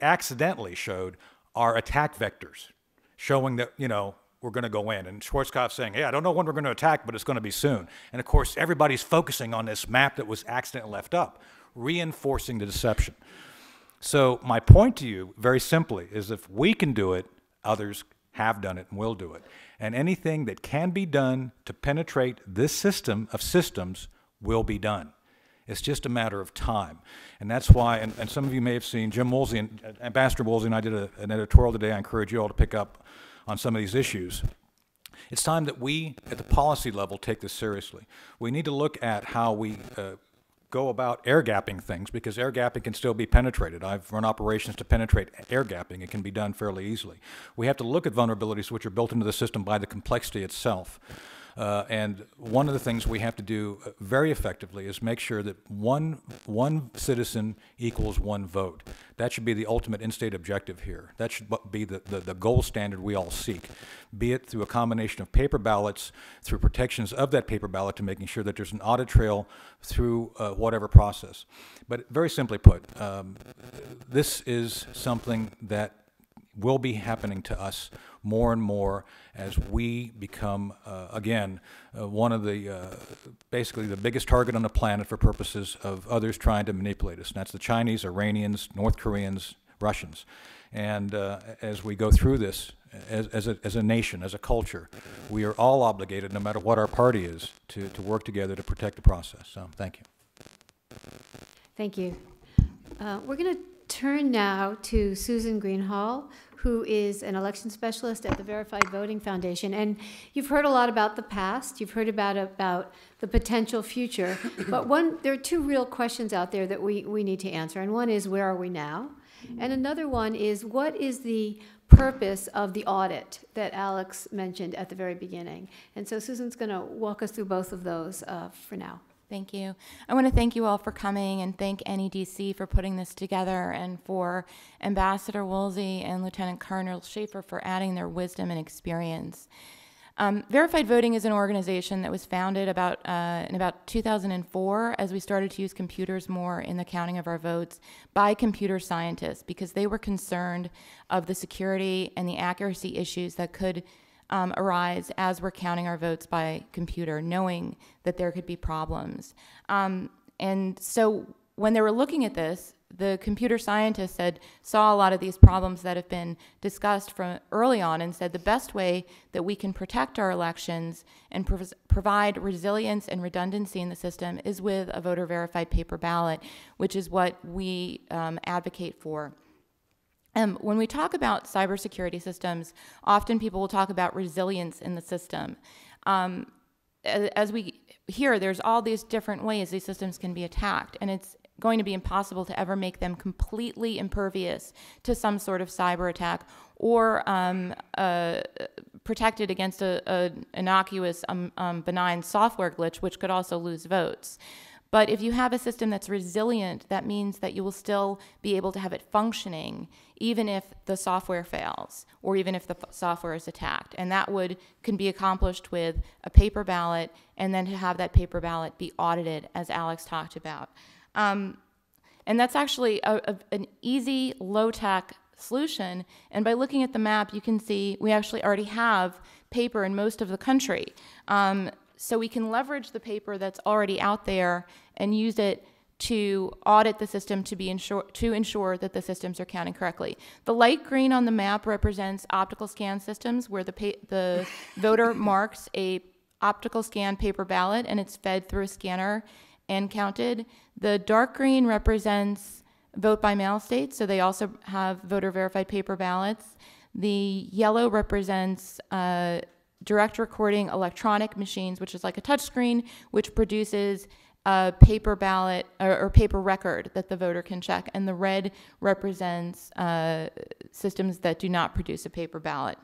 accidentally showed our attack vectors, showing that, we're going to go in. And Schwarzkopf saying, hey, I don't know when we're going to attack, but it's going to be soon. And of course, everybody's focusing on this map that was accidentally left up, reinforcing the deception. So my point to you, very simply, is if we can do it, others have done it and will do it. And anything that can be done to penetrate this system of systems will be done. It's just a matter of time. And that's why, and some of you may have seen, Jim Woolsey, and Ambassador Woolsey and I did an editorial today. I encourage you all to pick up on some of these issues. It's time that we, at the policy level, take this seriously. We need to look at how we go about air gapping things, because air gapping can still be penetrated. I've run operations to penetrate air gapping. It can be done fairly easily. We have to look at vulnerabilities which are built into the system by the complexity itself. And one of the things we have to do very effectively is make sure that one citizen equals one vote. That should be the ultimate in-state objective here. That should be the gold standard we all seek, be it through a combination of paper ballots, through protections of that paper ballot, to making sure that there's an audit trail through whatever process. But very simply put, this is something that will be happening to us more and more as we become, again, one of the, basically the biggest target on the planet for purposes of others trying to manipulate us. And that's the Chinese, Iranians, North Koreans, Russians. And as we go through this, as a nation, as a culture, we are all obligated, no matter what our party is, to work together to protect the process. So thank you. Thank you. We're going to turn now to Susan Greenhall, who is an election specialist at the Verified Voting Foundation. And you've heard a lot about the past, you've heard about the potential future, but there are two real questions out there that we need to answer. And one is, where are we now? And another one is, what is the purpose of the audit that Alex mentioned at the very beginning? And so Susan's gonna walk us through both of those for now. Thank you. I want to thank you all for coming and thank NEDC for putting this together and for Ambassador Woolsey and Lieutenant Colonel Schaefer for adding their wisdom and experience. Verified Voting is an organization that was founded in about 2004 as we started to use computers more in the counting of our votes by computer scientists because they were concerned of the security and the accuracy issues that could arise as we're counting our votes by computer, knowing that there could be problems. And so when they were looking at this, the computer scientists saw a lot of these problems that have been discussed from early on and said the best way that we can protect our elections and provide resilience and redundancy in the system is with a voter verified paper ballot, which is what we advocate for. When we talk about cybersecurity systems, often people will talk about resilience in the system. As we hear, there's all these different ways these systems can be attacked, and it's going to be impossible to ever make them completely impervious to some sort of cyber attack or protected against an innocuous, benign software glitch, which could also lose votes. But if you have a system that's resilient, that means that you will still be able to have it functioning even if the software fails or even if the software is attacked. And that can be accomplished with a paper ballot and then to have that paper ballot be audited, as Alex talked about. And that's actually an easy, low-tech solution. And by looking at the map, you can see we actually already have paper in most of the country. So we can leverage the paper that's already out there and use it to audit the system to ensure that the systems are counting correctly. The light green on the map represents optical scan systems where the voter marks a optical scan paper ballot and it's fed through a scanner and counted. The dark green represents vote by mail states, so they also have voter verified paper ballots. The yellow represents direct recording electronic machines, which is like a touch screen, which produces a paper ballot or paper record that the voter can check. And the red represents systems that do not produce a paper ballot.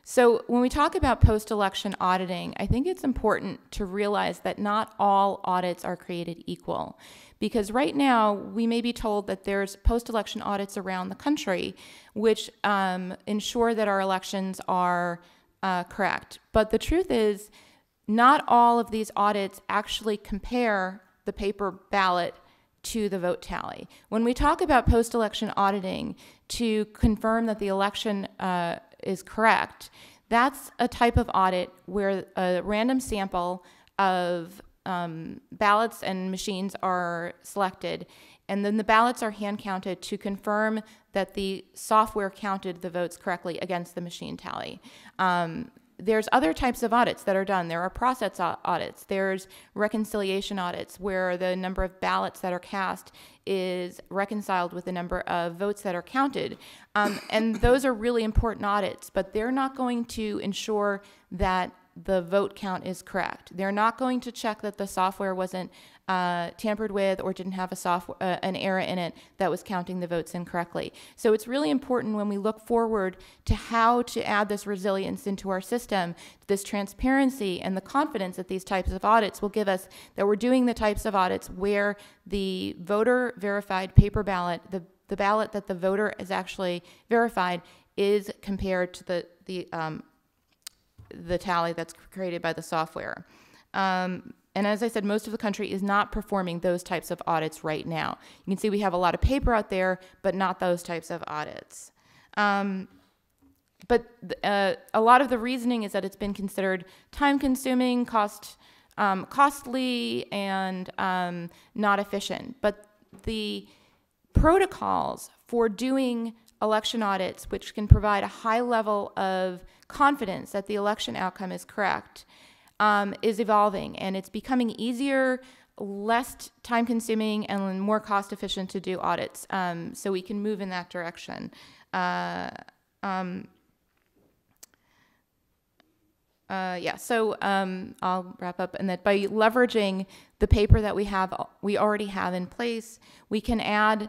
So when we talk about post-election auditing, I think it's important to realize that not all audits are created equal. Because right now, we may be told that there's post-election audits around the country which ensure that our elections are correct. But the truth is, not all of these audits actually compare the paper ballot to the vote tally. When we talk about post-election auditing to confirm that the election is correct, that's a type of audit where a random sample of ballots and machines are selected, and then the ballots are hand counted to confirm that the software counted the votes correctly against the machine tally. There's other types of audits that are done. There are process audits. There's reconciliation audits where the number of ballots that are cast is reconciled with the number of votes that are counted. And those are really important audits, but they're not going to ensure that the vote count is correct. They're not going to check that the software wasn't tampered with or didn't have an error in it that was counting the votes incorrectly. So it's really important when we look forward to how to add this resilience into our system, this transparency and the confidence that these types of audits will give us, that we're doing the types of audits where the voter verified paper ballot, the ballot that the voter is actually verified, is compared to the tally that's created by the software. And as I said, most of the country is not performing those types of audits right now. You can see we have a lot of paper out there, but not those types of audits. But a lot of the reasoning is that it's been considered time-consuming, costly, and not efficient. But the protocols for doing election audits, which can provide a high level of confidence that the election outcome is correct, is evolving, and it's becoming easier, less time-consuming, and more cost-efficient to do audits. So we can move in that direction. So I'll wrap up, and that by leveraging the paper that we already have in place, we can add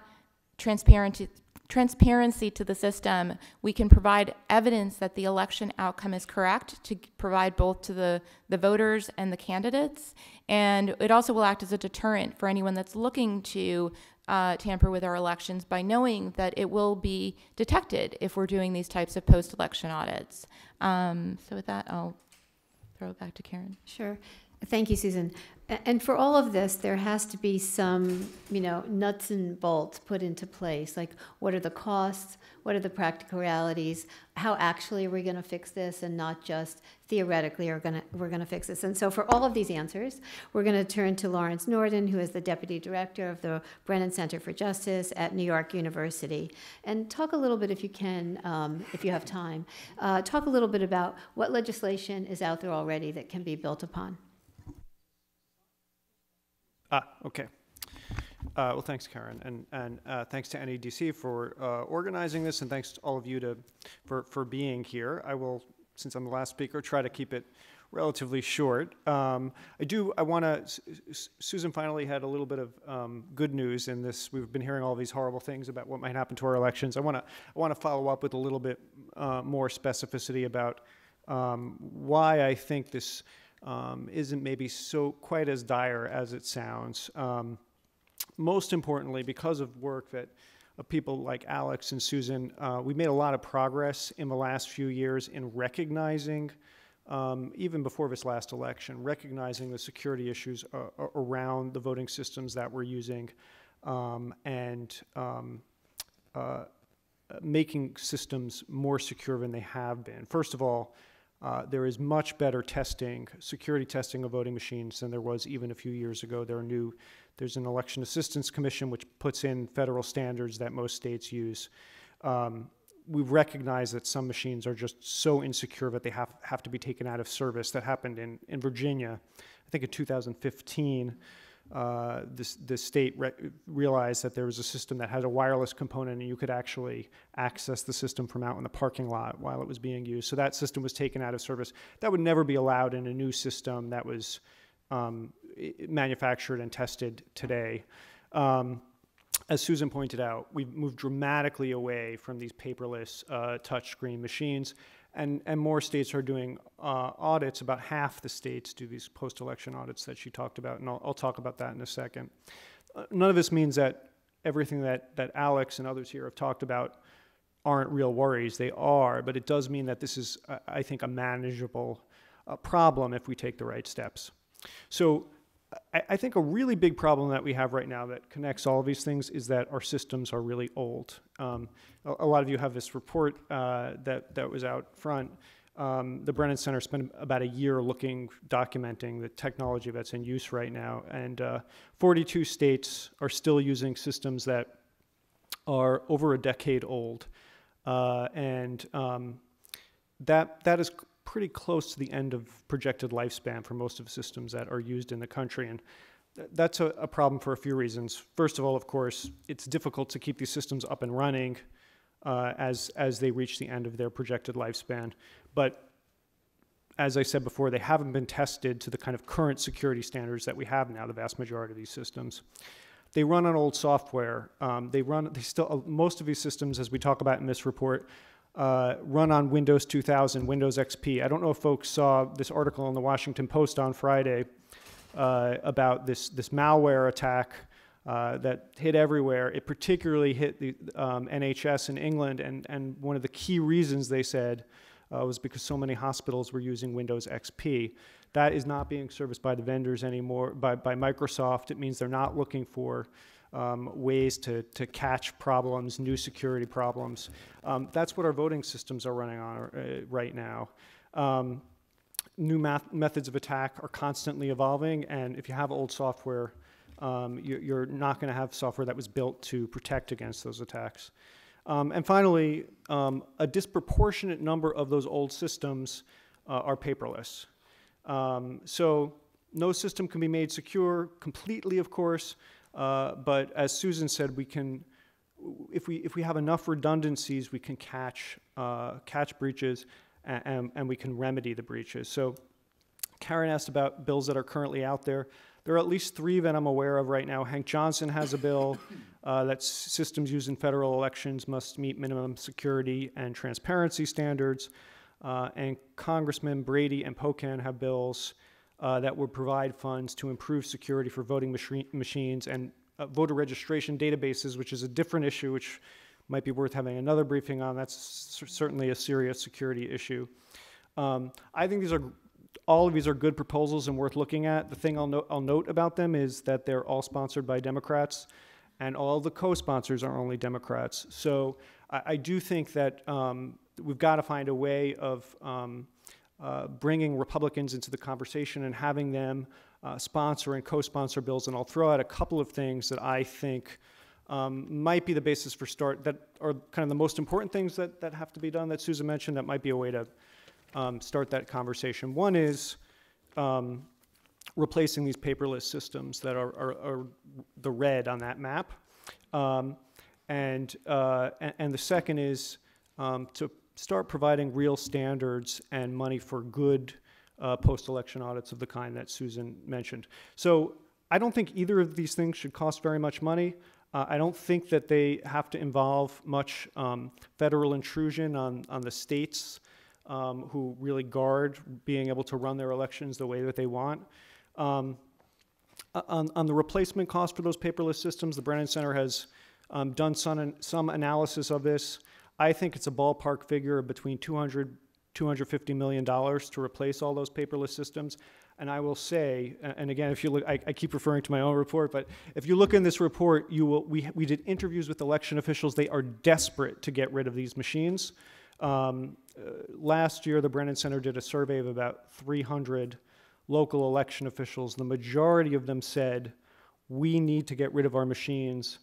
transparency transparency to the system. We can provide evidence that the election outcome is correct to provide both to the voters and the candidates. And it also will act as a deterrent for anyone that's looking to tamper with our elections by knowing that it will be detected if we're doing these types of post-election audits. So with that, I'll throw it back to Karen. Sure. Thank you, Susan. And for all of this, there has to be some, nuts and bolts put into place. Like, what are the costs? What are the practical realities? How actually are we going to fix this, and not just theoretically we're going to fix this? And so for all of these answers, we're going to turn to Lawrence Norden, who is the Deputy Director of the Brennan Center for Justice at New York University. And talk a little bit, if you can, if you have time, talk a little bit about what legislation is out there already that can be built upon. Okay. Well, thanks, Karen, and thanks to NEDC for organizing this, and thanks to all of you for being here. I will, since I'm the last speaker, try to keep it relatively short. I want to, Susan finally had a little bit of good news in this. We've been hearing all these horrible things about what might happen to our elections. I want to follow up with a little bit more specificity about why I think this isn't maybe so quite as dire as it sounds. Most importantly, because of work that people like Alex and Susan, we made a lot of progress in the last few years in recognizing, even before this last election, recognizing the security issues around the voting systems that we're using, and making systems more secure than they have been. First of all, there is much better testing, security testing of voting machines than there was even a few years ago. There's an Election Assistance Commission which puts in federal standards that most states use. We've recognized that some machines are just so insecure that they have to be taken out of service. That happened in Virginia, I think in 2015. The state realized that there was a system that had a wireless component, and you could actually access the system from out in the parking lot while it was being used. So that system was taken out of service. That would never be allowed in a new system that was manufactured and tested today. As Susan pointed out, we've moved dramatically away from these paperless touchscreen machines. And more states are doing audits. About half the states do these post-election audits that she talked about, and I'll talk about that in a second. None of this means that everything that Alex and others here have talked about aren't real worries. They are, but it does mean that this is, I think, a manageable problem if we take the right steps. So I think a really big problem that we have right now that connects all of these things is that our systems are really old. A lot of you have this report that was out front. The Brennan Center spent about a year documenting the technology that's in use right now, and 42 states are still using systems that are over a decade old, and that is pretty close to the end of projected lifespan for most of the systems that are used in the country. And that's a problem for a few reasons. First of all, of course, it's difficult to keep these systems up and running as they reach the end of their projected lifespan. But as I said before, they haven't been tested to the kind of current security standards that we have now, the vast majority of these systems. They run on old software. Most of these systems, as we talk about in this report, run on Windows 2000, Windows XP. I don't know if folks saw this article in the Washington Post on Friday about this malware attack that hit everywhere. It particularly hit the NHS in England, and one of the key reasons they said was because so many hospitals were using Windows XP. That is not being serviced by the vendors anymore, by Microsoft. It means they're not looking for ways to catch problems, new security problems. That's what our voting systems are running on right now. New methods of attack are constantly evolving, and if you have old software, you're not going to have software that was built to protect against those attacks. And finally, a disproportionate number of those old systems are paperless. So no system can be made secure completely, of course, but as Susan said, we can, if we have enough redundancies, we can catch breaches, and we can remedy the breaches. So Karen asked about bills that are currently out there. There are at least 3 that I'm aware of right now. Hank Johnson has a bill that systems used in federal elections must meet minimum security and transparency standards. And Congressmen Brady and Pocan have bills that would provide funds to improve security for voting machines and voter registration databases, which is a different issue, which might be worth having another briefing on. That's certainly a serious security issue. I think all of these are good proposals and worth looking at. The thing I'll note about them is that they're all sponsored by Democrats, and all the co-sponsors are only Democrats. So I do think that we've got to find a way of bringing Republicans into the conversation and having them sponsor and co-sponsor bills. And I'll throw out a couple of things that I think might be the basis for that are kind of the most important things that have to be done that Susan mentioned. That might be a way to start that conversation. One is replacing these paperless systems that are the red on that map. And the second is to start providing real standards and money for good post-election audits of the kind that Susan mentioned. So I don't think either of these things should cost very much money. I don't think that they have to involve much federal intrusion on the states who really guard being able to run their elections the way that they want. On the replacement cost for those paperless systems, the Brennan Center has done some analysis of this. I think it's a ballpark figure of between $250 million to replace all those paperless systems. And I will say, and again, if you look, I keep referring to my own report, but if you look in this report, we did interviews with election officials. They are desperate to get rid of these machines. Last year, the Brennan Center did a survey of about 300 local election officials. The majority of them said, we need to get rid of our machines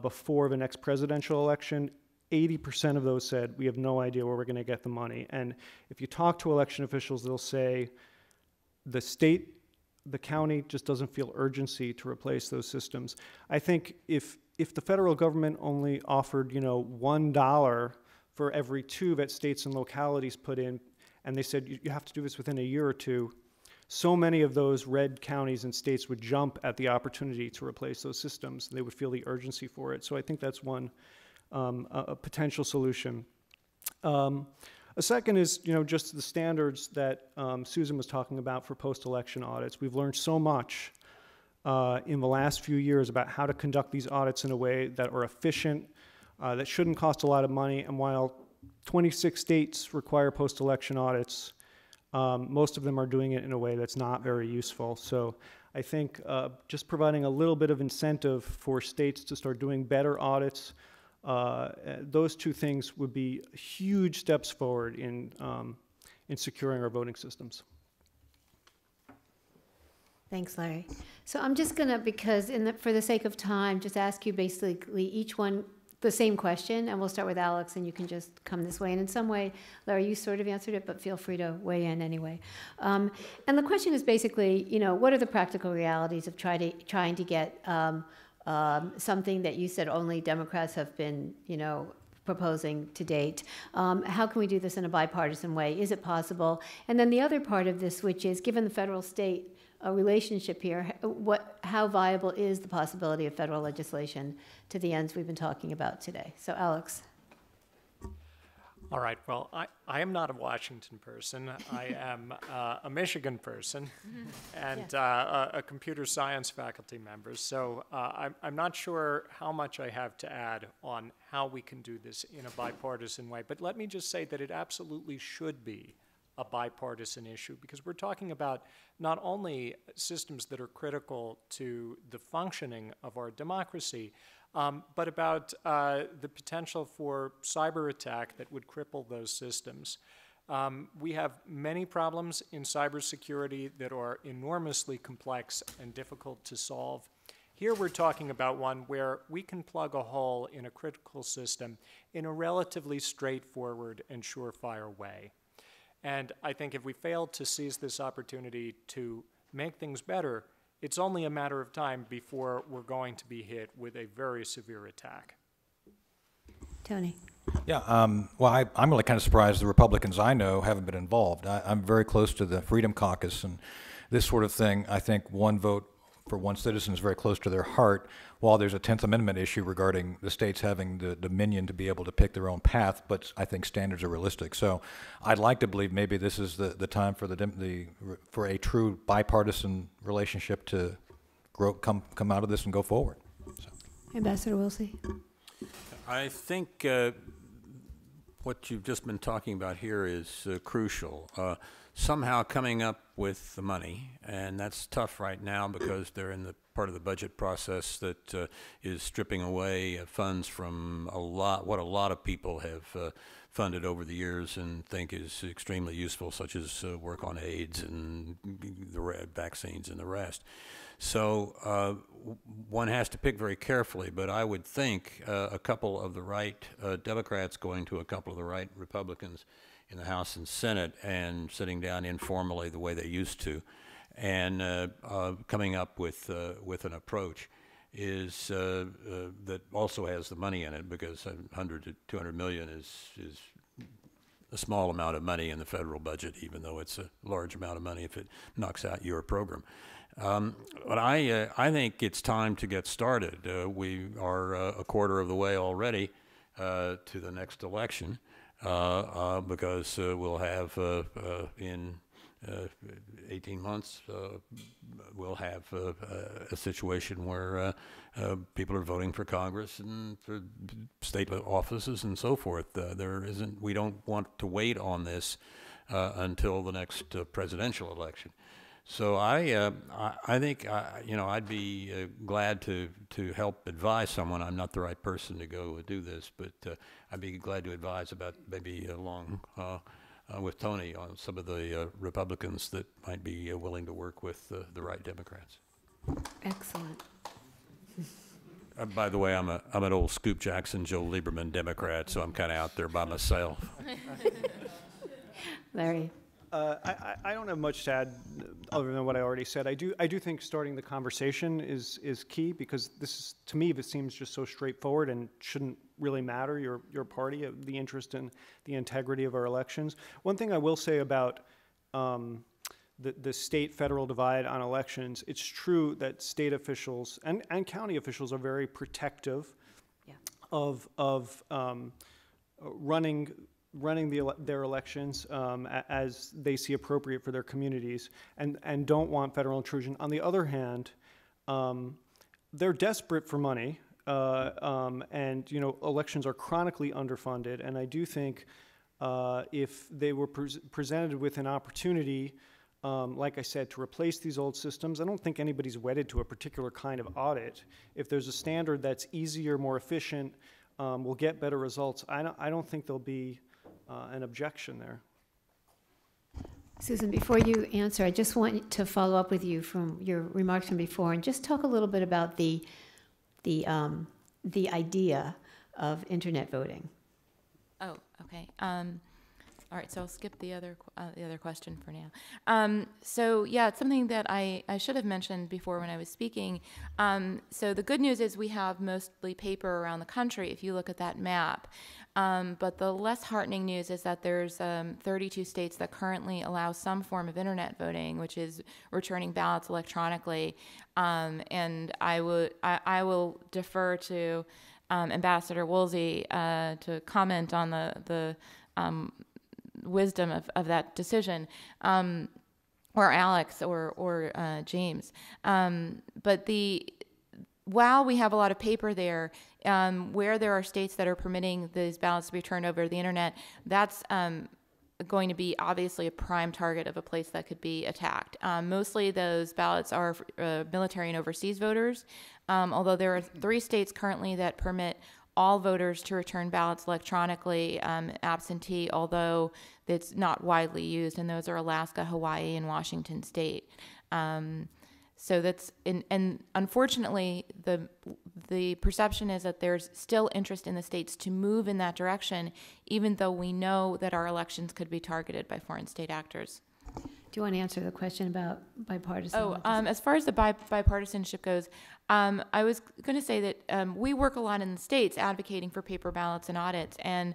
before the next presidential election. 80% of those said, we have no idea where we're going to get the money. And if you talk to election officials, they'll say the state, the county just doesn't feel urgency to replace those systems. I think if the federal government only offered, $1 for every 2 that states and localities put in, and they said you have to do this within a year or 2, so many of those red counties and states would jump at the opportunity to replace those systems. They would feel the urgency for it. So I think that's one a potential solution. A second is, just the standards that Susan was talking about for post-election audits. We've learned so much in the last few years about how to conduct these audits in a way that are efficient, that shouldn't cost a lot of money. And while 26 states require post-election audits, most of them are doing it in a way that's not very useful. So I think just providing a little bit of incentive for states to start doing better audits, those 2 things would be huge steps forward in securing our voting systems. Thanks, Larry. So I'm just gonna, because for the sake of time, just ask you basically each one the same question, and we'll start with Alex, and you can just come this way. And in some way, Larry, you sort of answered it, but feel free to weigh in anyway. And the question is basically, what are the practical realities of trying to get something that you said only Democrats have been, proposing to date? How can we do this in a bipartisan way? Is it possible? And then the other part of this, which is given the federal-state relationship here, how viable is the possibility of federal legislation to the ends we've been talking about today? So, Alex. All right, well, I am not a Washington person. I am a Michigan person and a computer science faculty member. So I'm not sure how much I have to add on how we can do this in a bipartisan way. But let me just say that it absolutely should be a bipartisan issue, because we're talking about not only systems that are critical to the functioning of our democracy, but about the potential for cyber attack that would cripple those systems. We have many problems in cybersecurity that are enormously complex and difficult to solve. Here we're talking about one where we can plug a hole in a critical system in a relatively straightforward and surefire way. And I think if we fail to seize this opportunity to make things better, it's only a matter of time before we're going to be hit with a very severe attack. Tony. Yeah, well, I'm really kind of surprised the Republicans I know haven't been involved. I'm very close to the Freedom Caucus, and this sort of thing, I think one vote for one, citizens very close to their heart, while there's a 10th Amendment issue regarding the states having the dominion to be able to pick their own path, but I think standards are realistic. So I'd like to believe maybe this is the time for for a true bipartisan relationship to come out of this and go forward. So. Ambassador Woolsey. I think what you've just been talking about here is crucial. Somehow coming up with the money, and that's tough right now because they're in the part of the budget process that is stripping away funds from what a lot of people have funded over the years and think is extremely useful, such as work on AIDS and the vaccines and the rest. So one has to pick very carefully, but I would think a couple of the right Democrats going to a couple of the right Republicans in the House and Senate and sitting down informally the way they used to and coming up with an approach is that also has the money in it, because 100 to 200 million is a small amount of money in the federal budget, even though it's a large amount of money if it knocks out your program. But I think it's time to get started. We are a quarter of the way already to the next election, because we'll have in 18 months, we'll have a situation where people are voting for Congress and for state offices and so forth. We don't want to wait on this until the next presidential election. So I think I'd be glad to help advise someone. I'm not the right person to go do this, but I'd be glad to advise about maybe along with Tony on some of the Republicans that might be willing to work with the right Democrats. Excellent. By the way, I'm an old Scoop Jackson, Joe Lieberman Democrat, so I'm kind of out there by myself. Larry. I don't have much to add other than what I already said. I do think starting the conversation is key, because to me, this seems just so straightforward and shouldn't really matter, your party, the interest in the integrity of our elections. One thing I will say about the state-federal divide on elections, it's true that state officials and county officials are very protective of running their elections as they see appropriate for their communities, and don't want federal intrusion. On the other hand, they're desperate for money, and elections are chronically underfunded. And I do think if they were presented with an opportunity, like I said, to replace these old systems, I don't think anybody's wedded to a particular kind of audit. If there's a standard that's easier, more efficient, will get better results, I don't think there'll be an objection there. Susan, before you answer, I just want to follow up with you from your remarks from before and just talk a little bit about the idea of internet voting. Oh, okay. All right, so I'll skip the other question for now. So yeah, it's something that I should have mentioned before when I was speaking. So the good news is we have mostly paper around the country if you look at that map. But the less heartening news is that there's 32 states that currently allow some form of internet voting, which is returning ballots electronically. And I will defer to Ambassador Woolsey to comment on the wisdom of that decision, or Alex or James. But while we have a lot of paper there, where there are states that are permitting these ballots to be turned over the internet, that's going to be obviously a prime target of a place that could be attacked. Mostly those ballots are military and overseas voters, although there are 3 states currently that permit all voters to return ballots electronically, absentee, although it's not widely used, and those are Alaska, Hawaii, and Washington State. So that's, and unfortunately, the perception is that there's still interest in the states to move in that direction, even though we know that our elections could be targeted by foreign state actors. Do you want to answer the question about bipartisan? As far as the bipartisanship goes, I was going to say that we work a lot in the states advocating for paper ballots and audits, and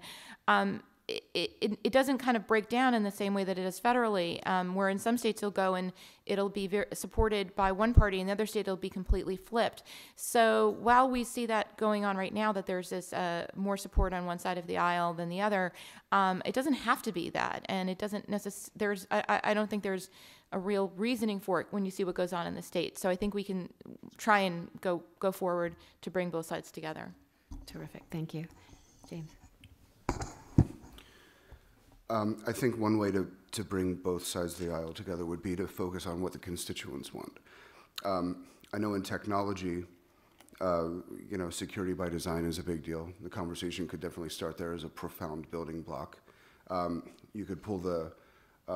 it doesn't kind of break down in the same way that it does federally, where in some states you'll go and it'll be supported by one party, and the other state it'll be completely flipped. So while we see that going on right now, that there's this more support on one side of the aisle than the other, it doesn't have to be that, and it doesn't I don't think there's a real reasoning for it when you see what goes on in the state. So I think we can try and go forward to bring both sides together. Terrific, thank you. James? I think one way to bring both sides of the aisle together would be to focus on what the constituents want. I know in technology, security by design is a big deal. The conversation could definitely start there as a profound building block. You could pull the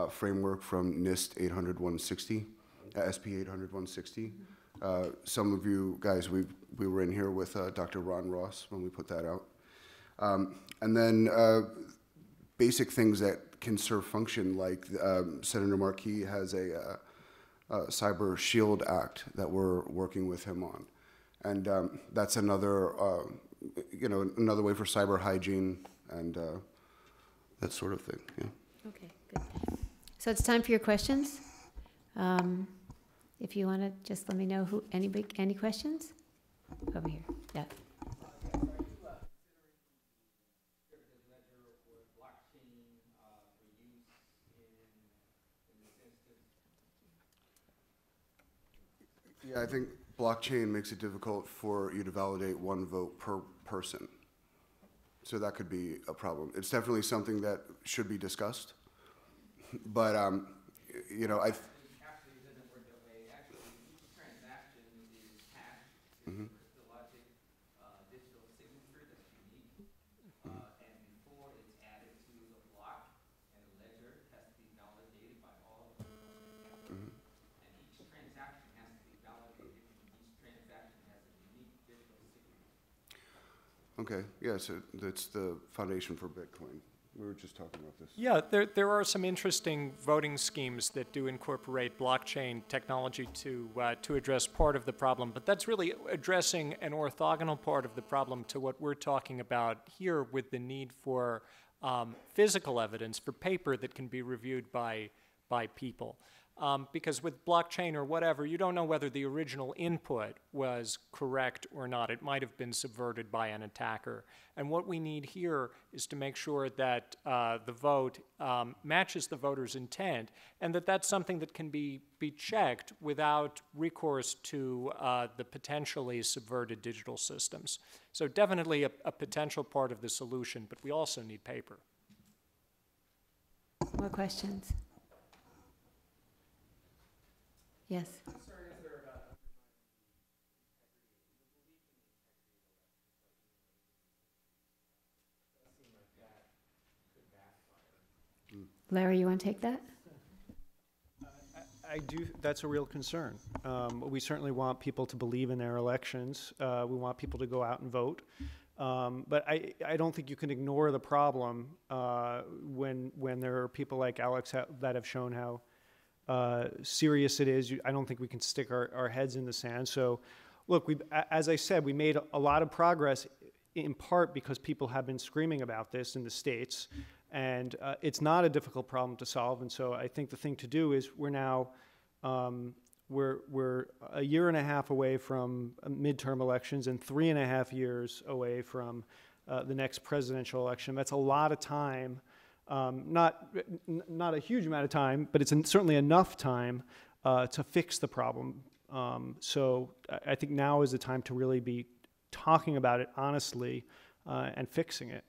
framework from NIST 800-160, SP 800-160. Some of you guys, we were in here with Dr. Ron Ross when we put that out. And then basic things that can serve function, like Senator Markey has a Cyber Shield Act that we're working with him on. And that's another, another way for cyber hygiene and that sort of thing, yeah. Okay, good. So it's time for your questions. If you want to just let me know any questions? Over here, yeah. Yeah, I think blockchain makes it difficult for you to validate one vote per person. So that could be a problem. It's definitely something that should be discussed. But, I... Actually, it doesn't work that way. Actually, each transaction is hashed. It's crystallographic digital signature that's unique. And before it's added to the block, and the ledger has to be validated by all of the and each transaction has to be validated, and each transaction has a unique digital signature. Okay, yeah, so that's the foundation for Bitcoin. We were just talking about this. Yeah, there are some interesting voting schemes that do incorporate blockchain technology to address part of the problem, but that's really addressing an orthogonal part of the problem to what we're talking about here with the need for physical evidence, for paper that can be reviewed by people. Because with blockchain or whatever, you don't know whether the original input was correct or not. It might have been subverted by an attacker. And what we need here is to make sure that the vote matches the voter's intent, and that that's something that can be checked without recourse to the potentially subverted digital systems. So definitely a potential part of the solution, but we also need paper. More questions? Yes. Larry, you want to take that? I do. That's a real concern. We certainly want people to believe in their elections. We want people to go out and vote. But I don't think you can ignore the problem when there are people like Alex that have shown how serious it is. I don't think we can stick our heads in the sand. So, look, as I said, we made a lot of progress in part because people have been screaming about this in the States. And it's not a difficult problem to solve. And so I think the thing to do is we're now, we're a year and a half away from midterm elections and 3.5 years away from the next presidential election. That's a lot of time. Not a huge amount of time, but it's certainly enough time to fix the problem. So I think now is the time to really be talking about it honestly and fixing it.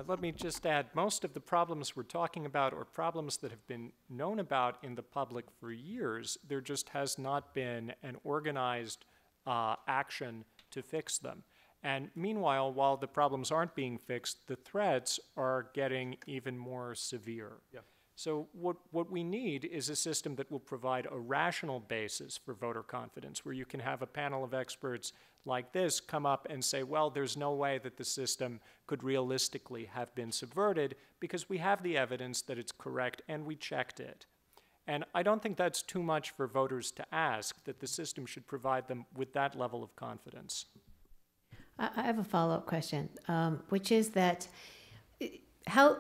Let me just add, most of the problems we're talking about are problems that have been known about in the public for years. There just has not been an organized action to fix them. And meanwhile, while the problems aren't being fixed, the threats are getting even more severe. Yeah. So what we need is a system that will provide a rational basis for voter confidence, where you can have a panel of experts like this come up and say, well, there's no way that the system could realistically have been subverted because we have the evidence that it's correct and we checked it. And I don't think that's too much for voters to ask, that the system should provide them with that level of confidence. I have a follow-up question, which is that how,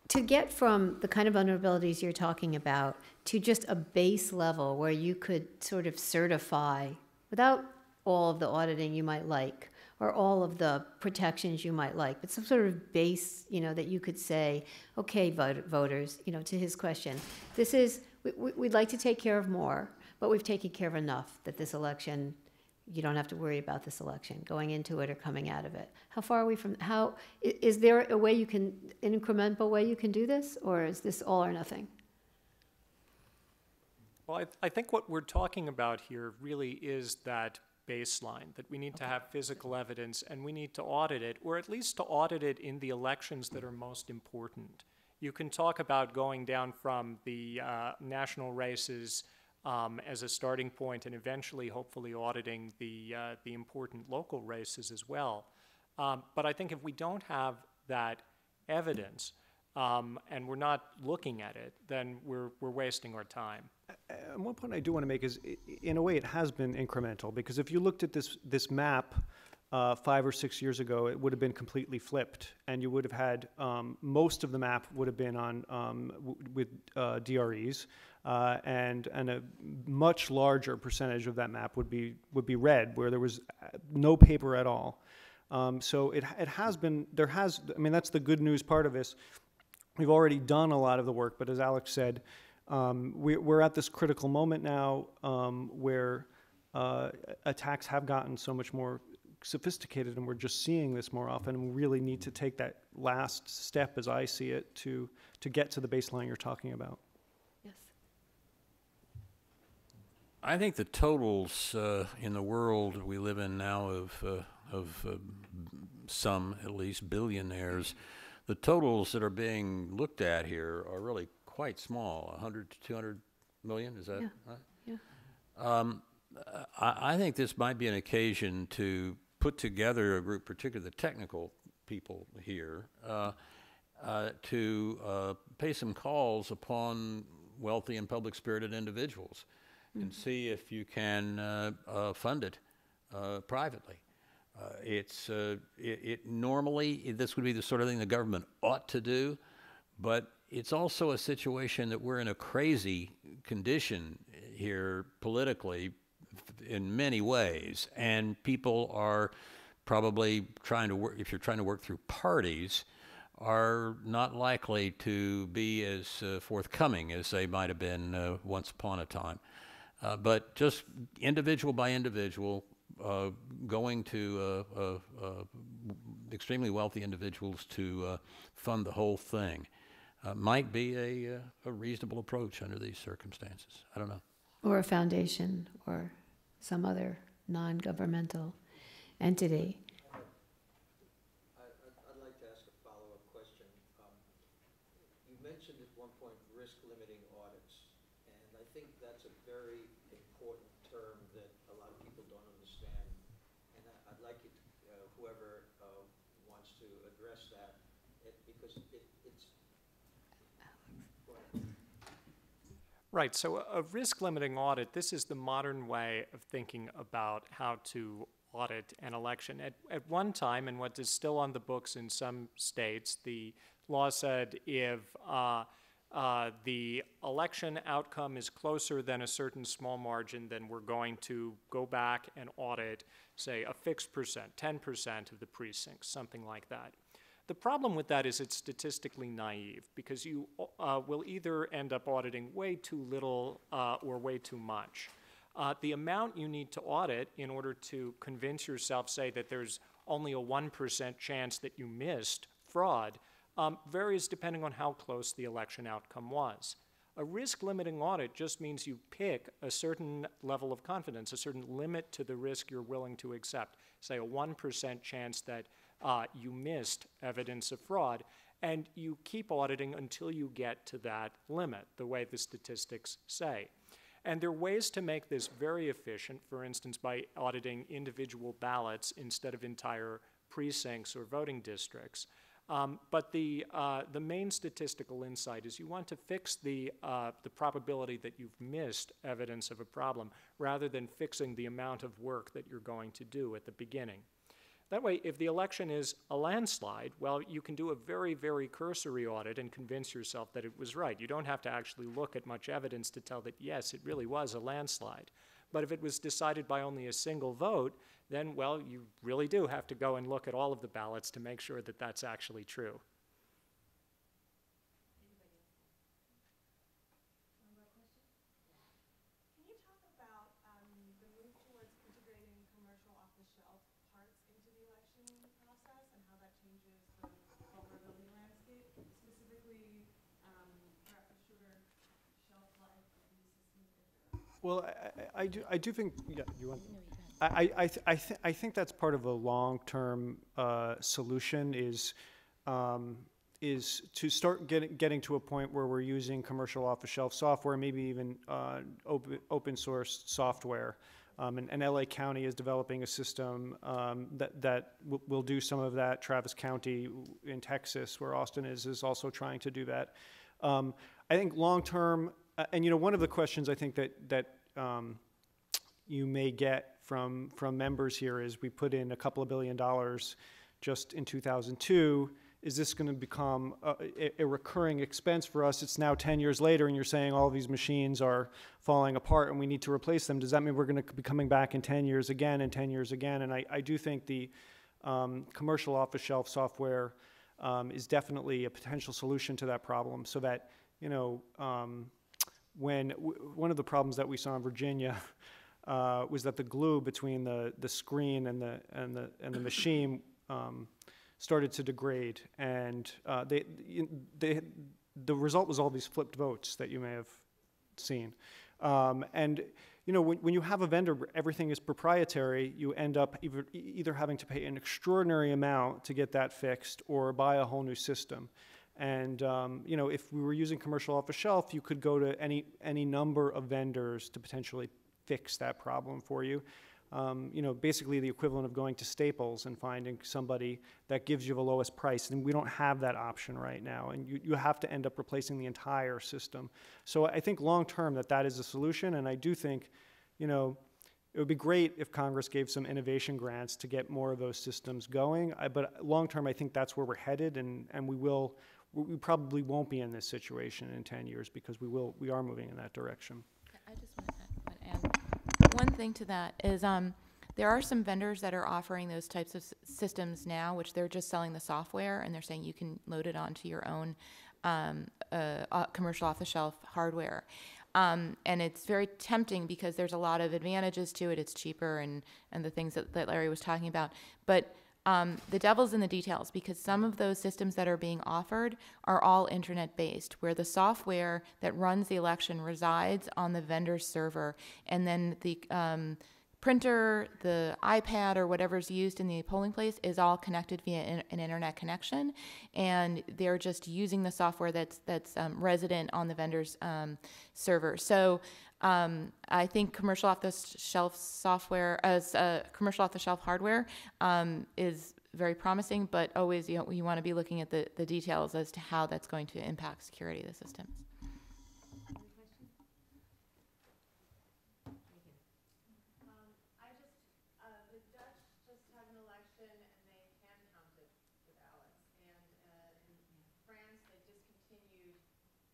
to get from the kind of vulnerabilities you're talking about to just a base level where you could sort of certify without all of the auditing you might like or all of the protections you might like, but some sort of base, that you could say, okay, voters, to his question, this is, we'd like to take care of more, but we've taken care of enough that this election, you don't have to worry about this election going into it or coming out of it. How far are we from, is there a way an incremental way you can do this, or is this all or nothing? Well, I think what we're talking about here really is that baseline, that we need to have physical evidence and we need to audit it, or at least to audit it in the elections that are most important. You can talk about going down from the national races as a starting point and eventually hopefully auditing the important local races as well. But I think if we don't have that evidence and we're not looking at it, then we're wasting our time. And one point I do want to make is, in a way, it has been incremental, because if you looked at this map 5 or 6 years ago, it would have been completely flipped, and you would have had most of the map would have been on with DREs, and a much larger percentage of that map would be red, where there was no paper at all. So it has been, I mean, that's the good news part of this. We've already done a lot of the work, but as Alex said, we're at this critical moment now where attacks have gotten so much more sophisticated, and we're just seeing this more often, and we really need to take that last step, as I see it, to get to the baseline you're talking about. Yes. I think the totals in the world we live in now of some, at least, billionaires, the totals that are being looked at here are really quite small, 100 to 200 million, is that right? Yeah. I think this might be an occasion to put together a group, particularly the technical people here, to pay some calls upon wealthy and public-spirited individuals and see if you can fund it privately. Normally, this would be the sort of thing the government ought to do, but it's also a situation that we're in a crazy condition here politically in many ways, and people are probably trying to work, if you're trying to work through parties, are not likely to be as forthcoming as they might have been once upon a time. But just individual by individual, going to extremely wealthy individuals to fund the whole thing might be a reasonable approach under these circumstances. I don't know. Or a foundation or some other non-governmental entity. I'd like to ask a follow-up question. You mentioned at one point risk-limiting audits, and I think that's a very important term that a lot of people don't understand, and I'd like it, whoever wants to address that, because it's... Go ahead. Right, so a risk-limiting audit, this is the modern way of thinking about how to audit an election. At one time, and what is still on the books in some states, the law said if the election outcome is closer than a certain small margin, then we're going to go back and audit, say, a fixed percent, 10% of the precincts, something like that. The problem with that is it's statistically naive, because you will either end up auditing way too little or way too much. The amount you need to audit in order to convince yourself, say, that there's only a 1% chance that you missed fraud varies depending on how close the election outcome was. A risk-limiting audit just means you pick a certain level of confidence, a certain limit to the risk you're willing to accept, say a 1% chance that you missed evidence of fraud, and you keep auditing until you get to that limit, the way the statistics say. And there are ways to make this very efficient, for instance, by auditing individual ballots instead of entire precincts or voting districts. But the main statistical insight is you want to fix the probability that you've missed evidence of a problem rather than fixing the amount of work that you're going to do at the beginning. That way, if the election is a landslide, well, you can do a very, very cursory audit and convince yourself that it was right. You don't have to actually look at much evidence to tell that, yes, it really was a landslide. But if it was decided by only a single vote, then, well, you really do have to go and look at all of the ballots to make sure that that's actually true. Can you talk about the move towards integrating commercial off-the-shelf parts into the election process and how that changes the vulnerability landscape, specifically perhaps the shorter shelf life of these systems? Well, I do think, yeah, you want? I think that's part of a long-term solution is to start getting to a point where we're using commercial off-the-shelf software, maybe even open source software. And LA County is developing a system that will do some of that. Travis County in Texas, where Austin is also trying to do that. I think long-term, and one of the questions I think that you may get from members here is we put in a couple of $2 billion just in 2002. Is this going to become a recurring expense for us? It's now 10 years later, and you're saying all of these machines are falling apart and we need to replace them. Does that mean we're going to be coming back in 10 years again and 10 years again? And I do think the commercial off-the-shelf software is definitely a potential solution to that problem, so that, when one of the problems that we saw in Virginia was that the glue between the screen and the machine started to degrade, and the result was all these flipped votes that you may have seen. And when you have a vendor, everything is proprietary. You end up either having to pay an extraordinary amount to get that fixed, or buy a whole new system. And if we were using commercial off the shelf, you could go to any number of vendors to potentially fix that problem for you. Basically the equivalent of going to Staples and finding somebody that gives you the lowest price. And we don't have that option right now. And you have to end up replacing the entire system. So I think long term that is a solution. And I do think, it would be great if Congress gave some innovation grants to get more of those systems going. But long term, I think that's where we're headed. And we probably won't be in this situation in 10 years because we are moving in that direction. I just want to add one thing to that is there are some vendors that are offering those types of systems now, which they're just selling the software, and they're saying you can load it onto your own commercial off-the-shelf hardware. And it's very tempting because there's a lot of advantages to it. It's cheaper and the things that Larry was talking about. But the devil's in the details, because some of those systems that are being offered are all internet-based, where the software that runs the election resides on the vendor's server, and then the printer, the iPad, or whatever's used in the polling place is all connected via an internet connection, and they're just using the software that's resident on the vendor's server. So I think commercial off-the-shelf software, commercial off-the-shelf hardware, is very promising, but always you want to be looking at the details as to how that's going to impact security of the systems.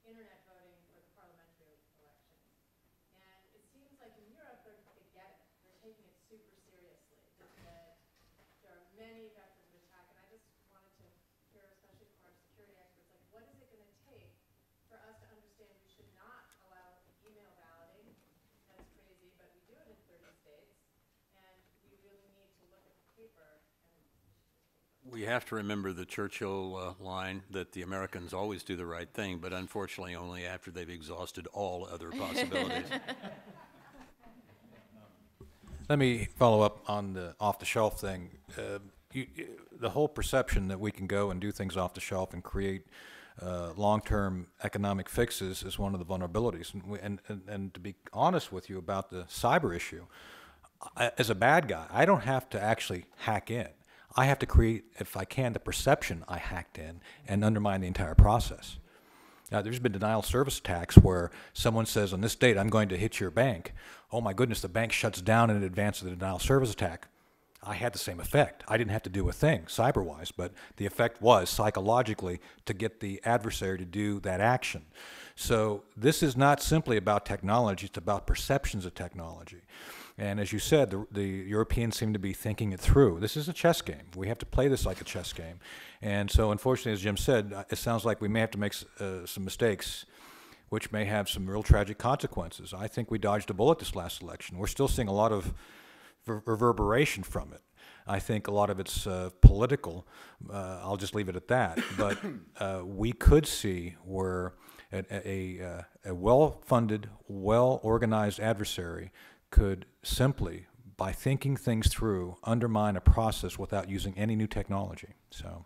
Internet voting for the parliamentary elections. And it seems like in Europe, they get it. They're taking it super seriously. That there are many vectors of attack, and I just wanted to hear, especially from our security experts, like, what is it going to take for us to understand we should not allow email balloting? That's crazy, but we do it in 30 states, and we really need to look at the paper. We have to remember the Churchill line that the Americans always do the right thing, but unfortunately only after they've exhausted all other possibilities. Let me follow up on the off-the-shelf thing. The whole perception that we can go and do things off-the-shelf and create long-term economic fixes is one of the vulnerabilities. And to be honest with you about the cyber issue, as a bad guy, I don't have to actually hack in. I have to create, if I can, the perception I hacked in and undermine the entire process. Now, there's been denial of service attacks where someone says, on this date, I'm going to hit your bank. Oh my goodness, the bank shuts down in advance of the denial of service attack. I had the same effect. I didn't have to do a thing cyber-wise, but the effect was psychologically to get the adversary to do that action. So this is not simply about technology, it's about perceptions of technology. And as you said, the Europeans seem to be thinking it through. This is a chess game. We have to play this like a chess game. And so unfortunately, as Jim said, it sounds like we may have to make some mistakes which may have some real tragic consequences. I think we dodged a bullet this last election. We're still seeing a lot of reverberation from it. I think a lot of it's political. I'll just leave it at that. But we could see where a well-funded, well-organized adversary could simply, by thinking things through, undermine a process without using any new technology. So,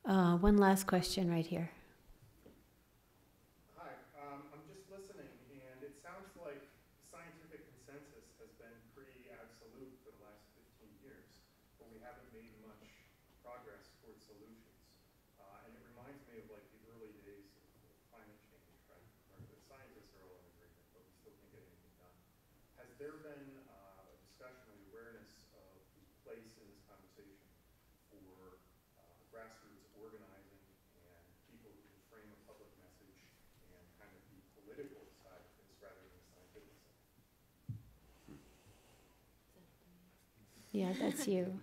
One last question right here. Hi, I'm just listening, and it sounds like scientific consensus has been pretty absolute for the last 15 years, but we haven't made much progress towards solutions. And it reminds me of like the early days of climate change, right? Where the scientists are all in agreement, but we still can't get anything done. Has there been a discussion or awareness of the place in this conversation for grassroots organizing and people who can frame a public message and kind of the political side of this rather than the scientific side? Yeah, that's you.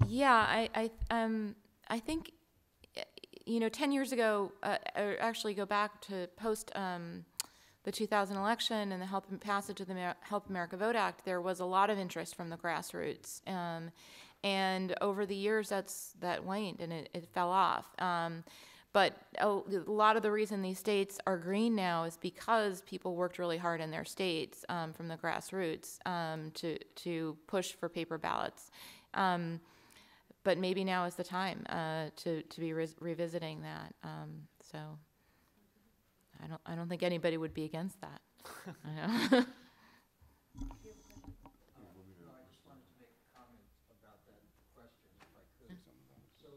Yeah, I think, 10 years ago, or actually go back to post the 2000 election and the passage of the Help America Vote Act, there was a lot of interest from the grassroots. And over the years, that waned and it fell off. But a lot of the reason these states are green now is because people worked really hard in their states from the grassroots to push for paper ballots. But maybe now is the time to be revisiting that. So I don't think anybody would be against that. I know. No, I just wanted to make a comment about that question, if I could. So,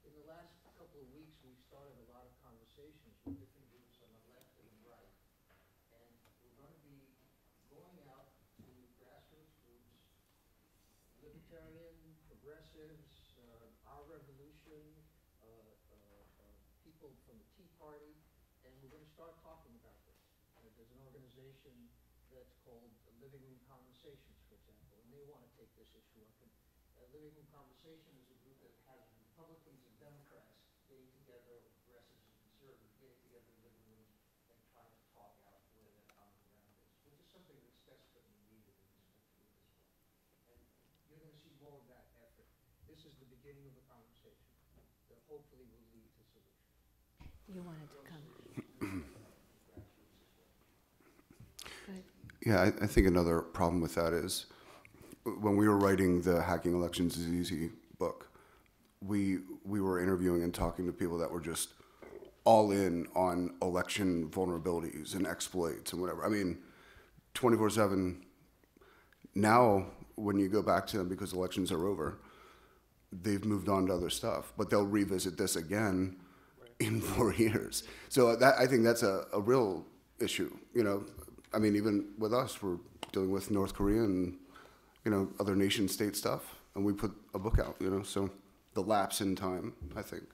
in the last couple of weeks, we've started a lot of conversations with different groups on the left and the right. And we're going to be going out to grassroots groups, libertarian, progressives, Our Revolution, people from the Tea Party, and we're going to start talking about this. There's an organization that's called Living Room Conversations, for example, and they want to take this issue up. And Living Room Conversation is a group that has Republicans and Democrats getting together, or progressives and conservatives getting together in living rooms and trying to talk out where their common ground is, which is something that's desperately needed in this country as well. And you're going to see more of that effort. This is the beginning of a conversation that hopefully will lead to solutions. You wanted to come. Yeah, I think another problem with that is when we were writing the Hacking Elections is Easy book, we were interviewing and talking to people that were just all in on election vulnerabilities and exploits and whatever. I mean, 24/7. Now, when you go back to them because elections are over, they've moved on to other stuff, but they'll revisit this again in 4 years. So I think that's a real issue, I mean, even with us, we're dealing with North Korea and, other nation state stuff, and we put a book out, so the lapse in time, I think.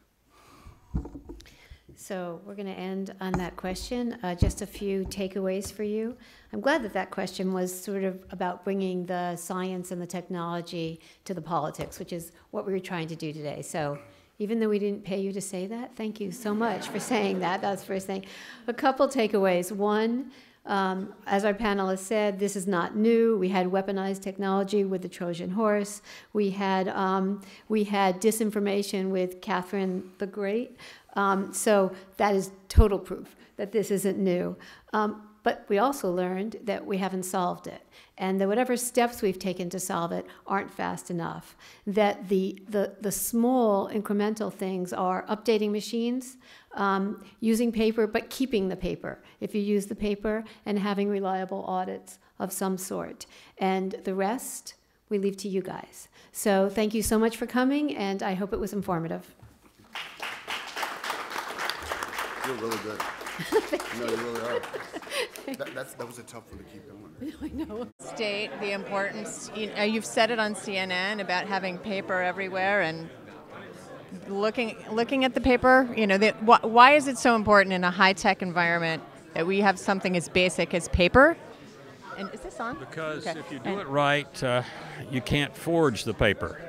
So we're going to end on that question. Just a few takeaways for you. I'm glad that question was sort of about bringing the science and the technology to the politics, which is what we were trying to do today. So even though we didn't pay you to say that, thank you so much for saying that. That's the first thing. A couple takeaways. One, as our panelists said, this is not new. We had weaponized technology with the Trojan horse. We had disinformation with Catherine the Great. So that is total proof that this isn't new. But we also learned that we haven't solved it, and that whatever steps we've taken to solve it aren't fast enough. That the small incremental things are updating machines, using paper, but keeping the paper, if you use the paper, and having reliable audits of some sort. And the rest, we leave to you guys. So thank you so much for coming, and I hope it was informative. You're really good. No, you really are. That was a tough one to keep going. I know. State the importance, you've said it on CNN about having paper everywhere and looking at the paper, why is it so important in a high-tech environment that we have something as basic as paper? And is this on? Because Okay. if you do it right, you can't forge the paper.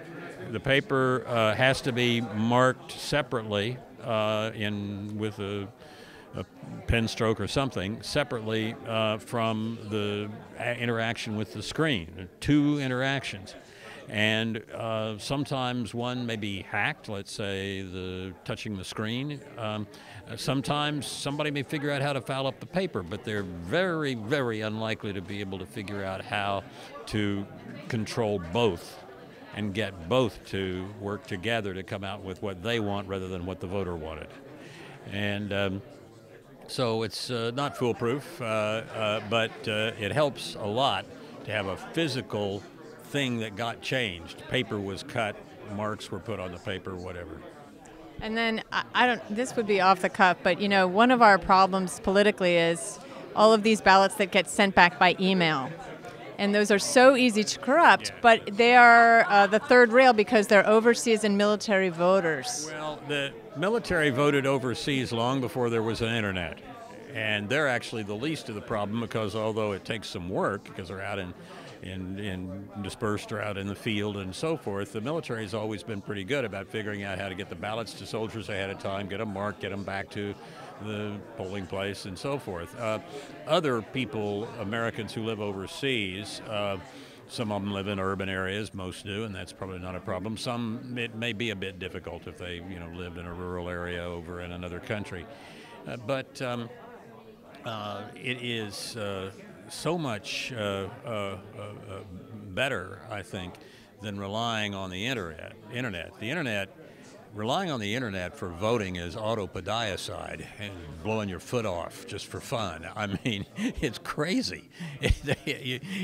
The paper has to be marked separately with a pen stroke or something, separately from the interaction with the screen. 2 interactions. And sometimes one may be hacked, let's say touching the screen. Sometimes somebody may figure out how to foul up the paper, but they're very, very unlikely to be able to figure out how to control both and get both to work together to come out with what they want rather than what the voter wanted. And so it's not foolproof, but it helps a lot to have a physical thing that got changed. Paper was cut, marks were put on the paper, whatever. And then, this would be off the cuff, but one of our problems politically is all of these ballots that get sent back by email. And those are so easy to corrupt, but they are the third rail because they're overseas and military voters. Well, the military voted overseas long before there was an internet. And they're actually the least of the problem because although it takes some work, because they're out in dispersed or out in the field and so forth, the military has always been pretty good about figuring out how to get the ballots to soldiers ahead of time, get them marked, get them back to the polling place and so forth. Other people, Americans who live overseas, some of them live in urban areas, most do, and that's probably not a problem. Some, it may be a bit difficult if they lived in a rural area over in another country. But it is so much better, I think, than relying on the internet. Relying on the internet for voting is autopodiocide and blowing your foot off just for fun. I mean, it's crazy.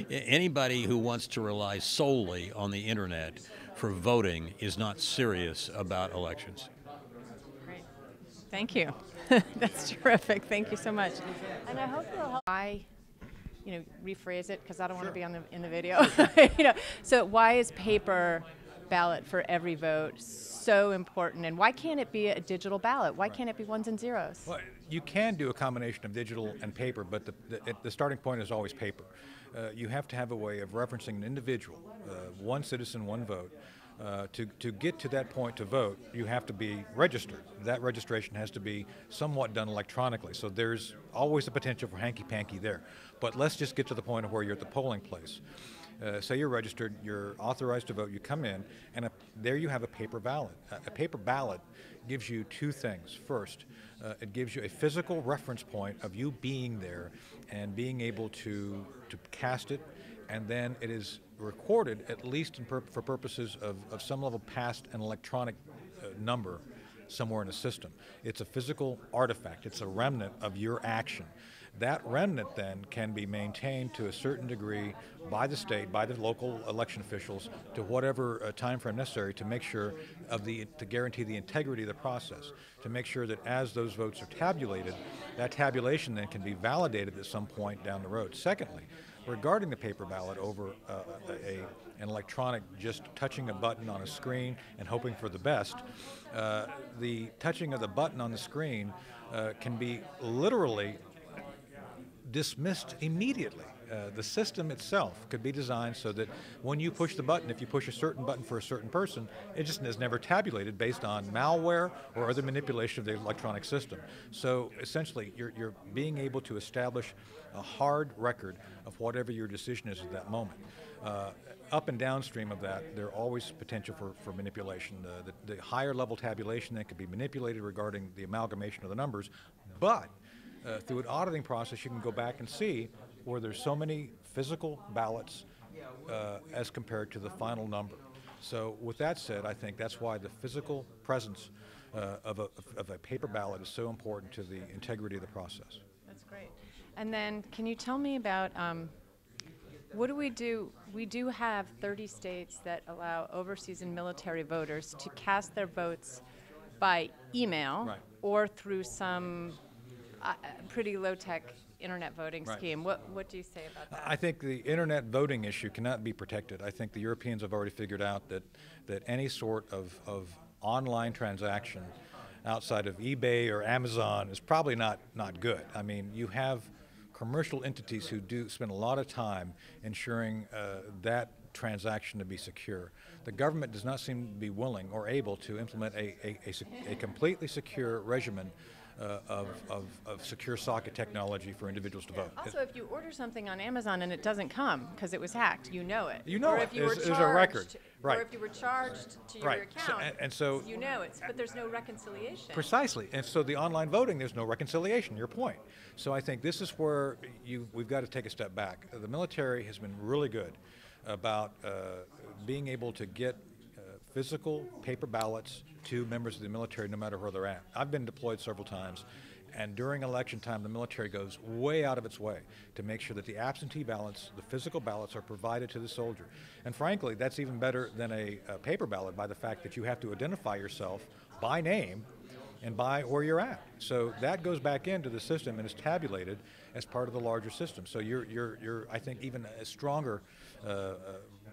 Anybody who wants to rely solely on the internet for voting is not serious about elections. Great. Thank you. That's terrific. Thank you so much. And I hope you'll help. Rephrase it because I don't want to be in the video. So why is paper ballot for every vote so important, and why can't it be a digital ballot? Why can't it be ones and zeros? Well, you can do a combination of digital and paper, but the starting point is always paper. You have to have a way of referencing an individual, one citizen, one vote. To get to that point to vote, you have to be registered. That registration has to be somewhat done electronically, so there's always a potential for hanky-panky there. But let's just get to the point of where you're at the polling place. Say you're registered, you're authorized to vote, you come in, and there you have a paper ballot. A paper ballot gives you 2 things. First, it gives you a physical reference point of you being there and being able to cast it, and then it is recorded, at least for purposes of some level past an electronic number somewhere in the system. It's a physical artifact. It's a remnant of your action. That remnant then can be maintained to a certain degree by the state, by the local election officials, to whatever time frame necessary to make sure to guarantee the integrity of the process, to make sure that as those votes are tabulated, that tabulation then can be validated at some point down the road. Secondly, regarding the paper ballot over an electronic, just touching a button on a screen and hoping for the best, the touching of the button on the screen can be literally dismissed immediately. The system itself could be designed so that when you push the button, if you push a certain button for a certain person, it just is never tabulated based on malware or other manipulation of the electronic system. So essentially, you're being able to establish a hard record of whatever your decision is at that moment. Up and downstream of that, there are always potential for manipulation. The higher level tabulation that could be manipulated regarding the amalgamation of the numbers, but through an auditing process, you can go back and see where there's so many physical ballots as compared to the final number. So with that said, I think that's why the physical presence of a paper ballot is so important to the integrity of the process. That's great. And then can you tell me about what do we do? We do have 30 states that allow overseas and military voters to cast their votes by email Right. or through some pretty low-tech internet voting Right. scheme. What do you say about that? I think the internet voting issue cannot be protected. I think the Europeans have already figured out that any sort of online transaction outside of eBay or Amazon is probably not good. I mean, you have commercial entities who do spend a lot of time ensuring that transaction to be secure. The government does not seem to be willing or able to implement a completely secure regimen of secure socket technology for individuals to vote. Also, if you order something on Amazon and it doesn't come because it was hacked, you know it. You know or it. If you were There's charged, a record. Right. Or if you were charged to your Right. So- account, and so- you know it. But there's no reconciliation. Precisely, and so the online voting, there's no reconciliation, your point. So I think this is where we've got to take a step back. The military has been really good about being able to get physical paper ballots to members of the military no matter where they're at. I've been deployed several times, and during election time, the military goes way out of its way to make sure that the absentee ballots, the physical ballots, are provided to the soldier. And frankly, that's even better than a paper ballot by the fact that you have to identify yourself by name and by where you're at. So that goes back into the system and is tabulated as part of the larger system. So you're I think, even a stronger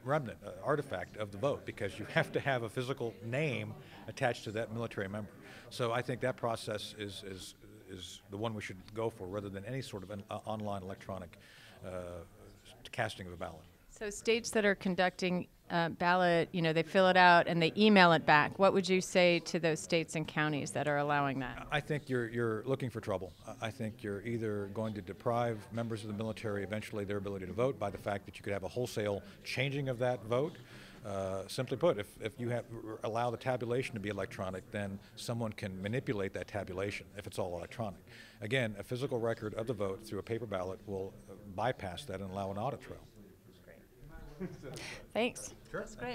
remnant, artifact of the vote, because you have to have a physical name attached to that military member. So I think that process is the one we should go for, rather than any sort of an online electronic casting of a ballot. So states that are conducting ballot, they fill it out and they email it back. What would you say to those states and counties that are allowing that? I think you're looking for trouble. I think you're either going to deprive members of the military eventually their ability to vote by the fact that you could have a wholesale changing of that vote. Simply put, if you allow the tabulation to be electronic, then someone can manipulate that tabulation if it's all electronic. Again, a physical record of the vote through a paper ballot will bypass that and allow an audit trail. Thanks. Sure. That's great.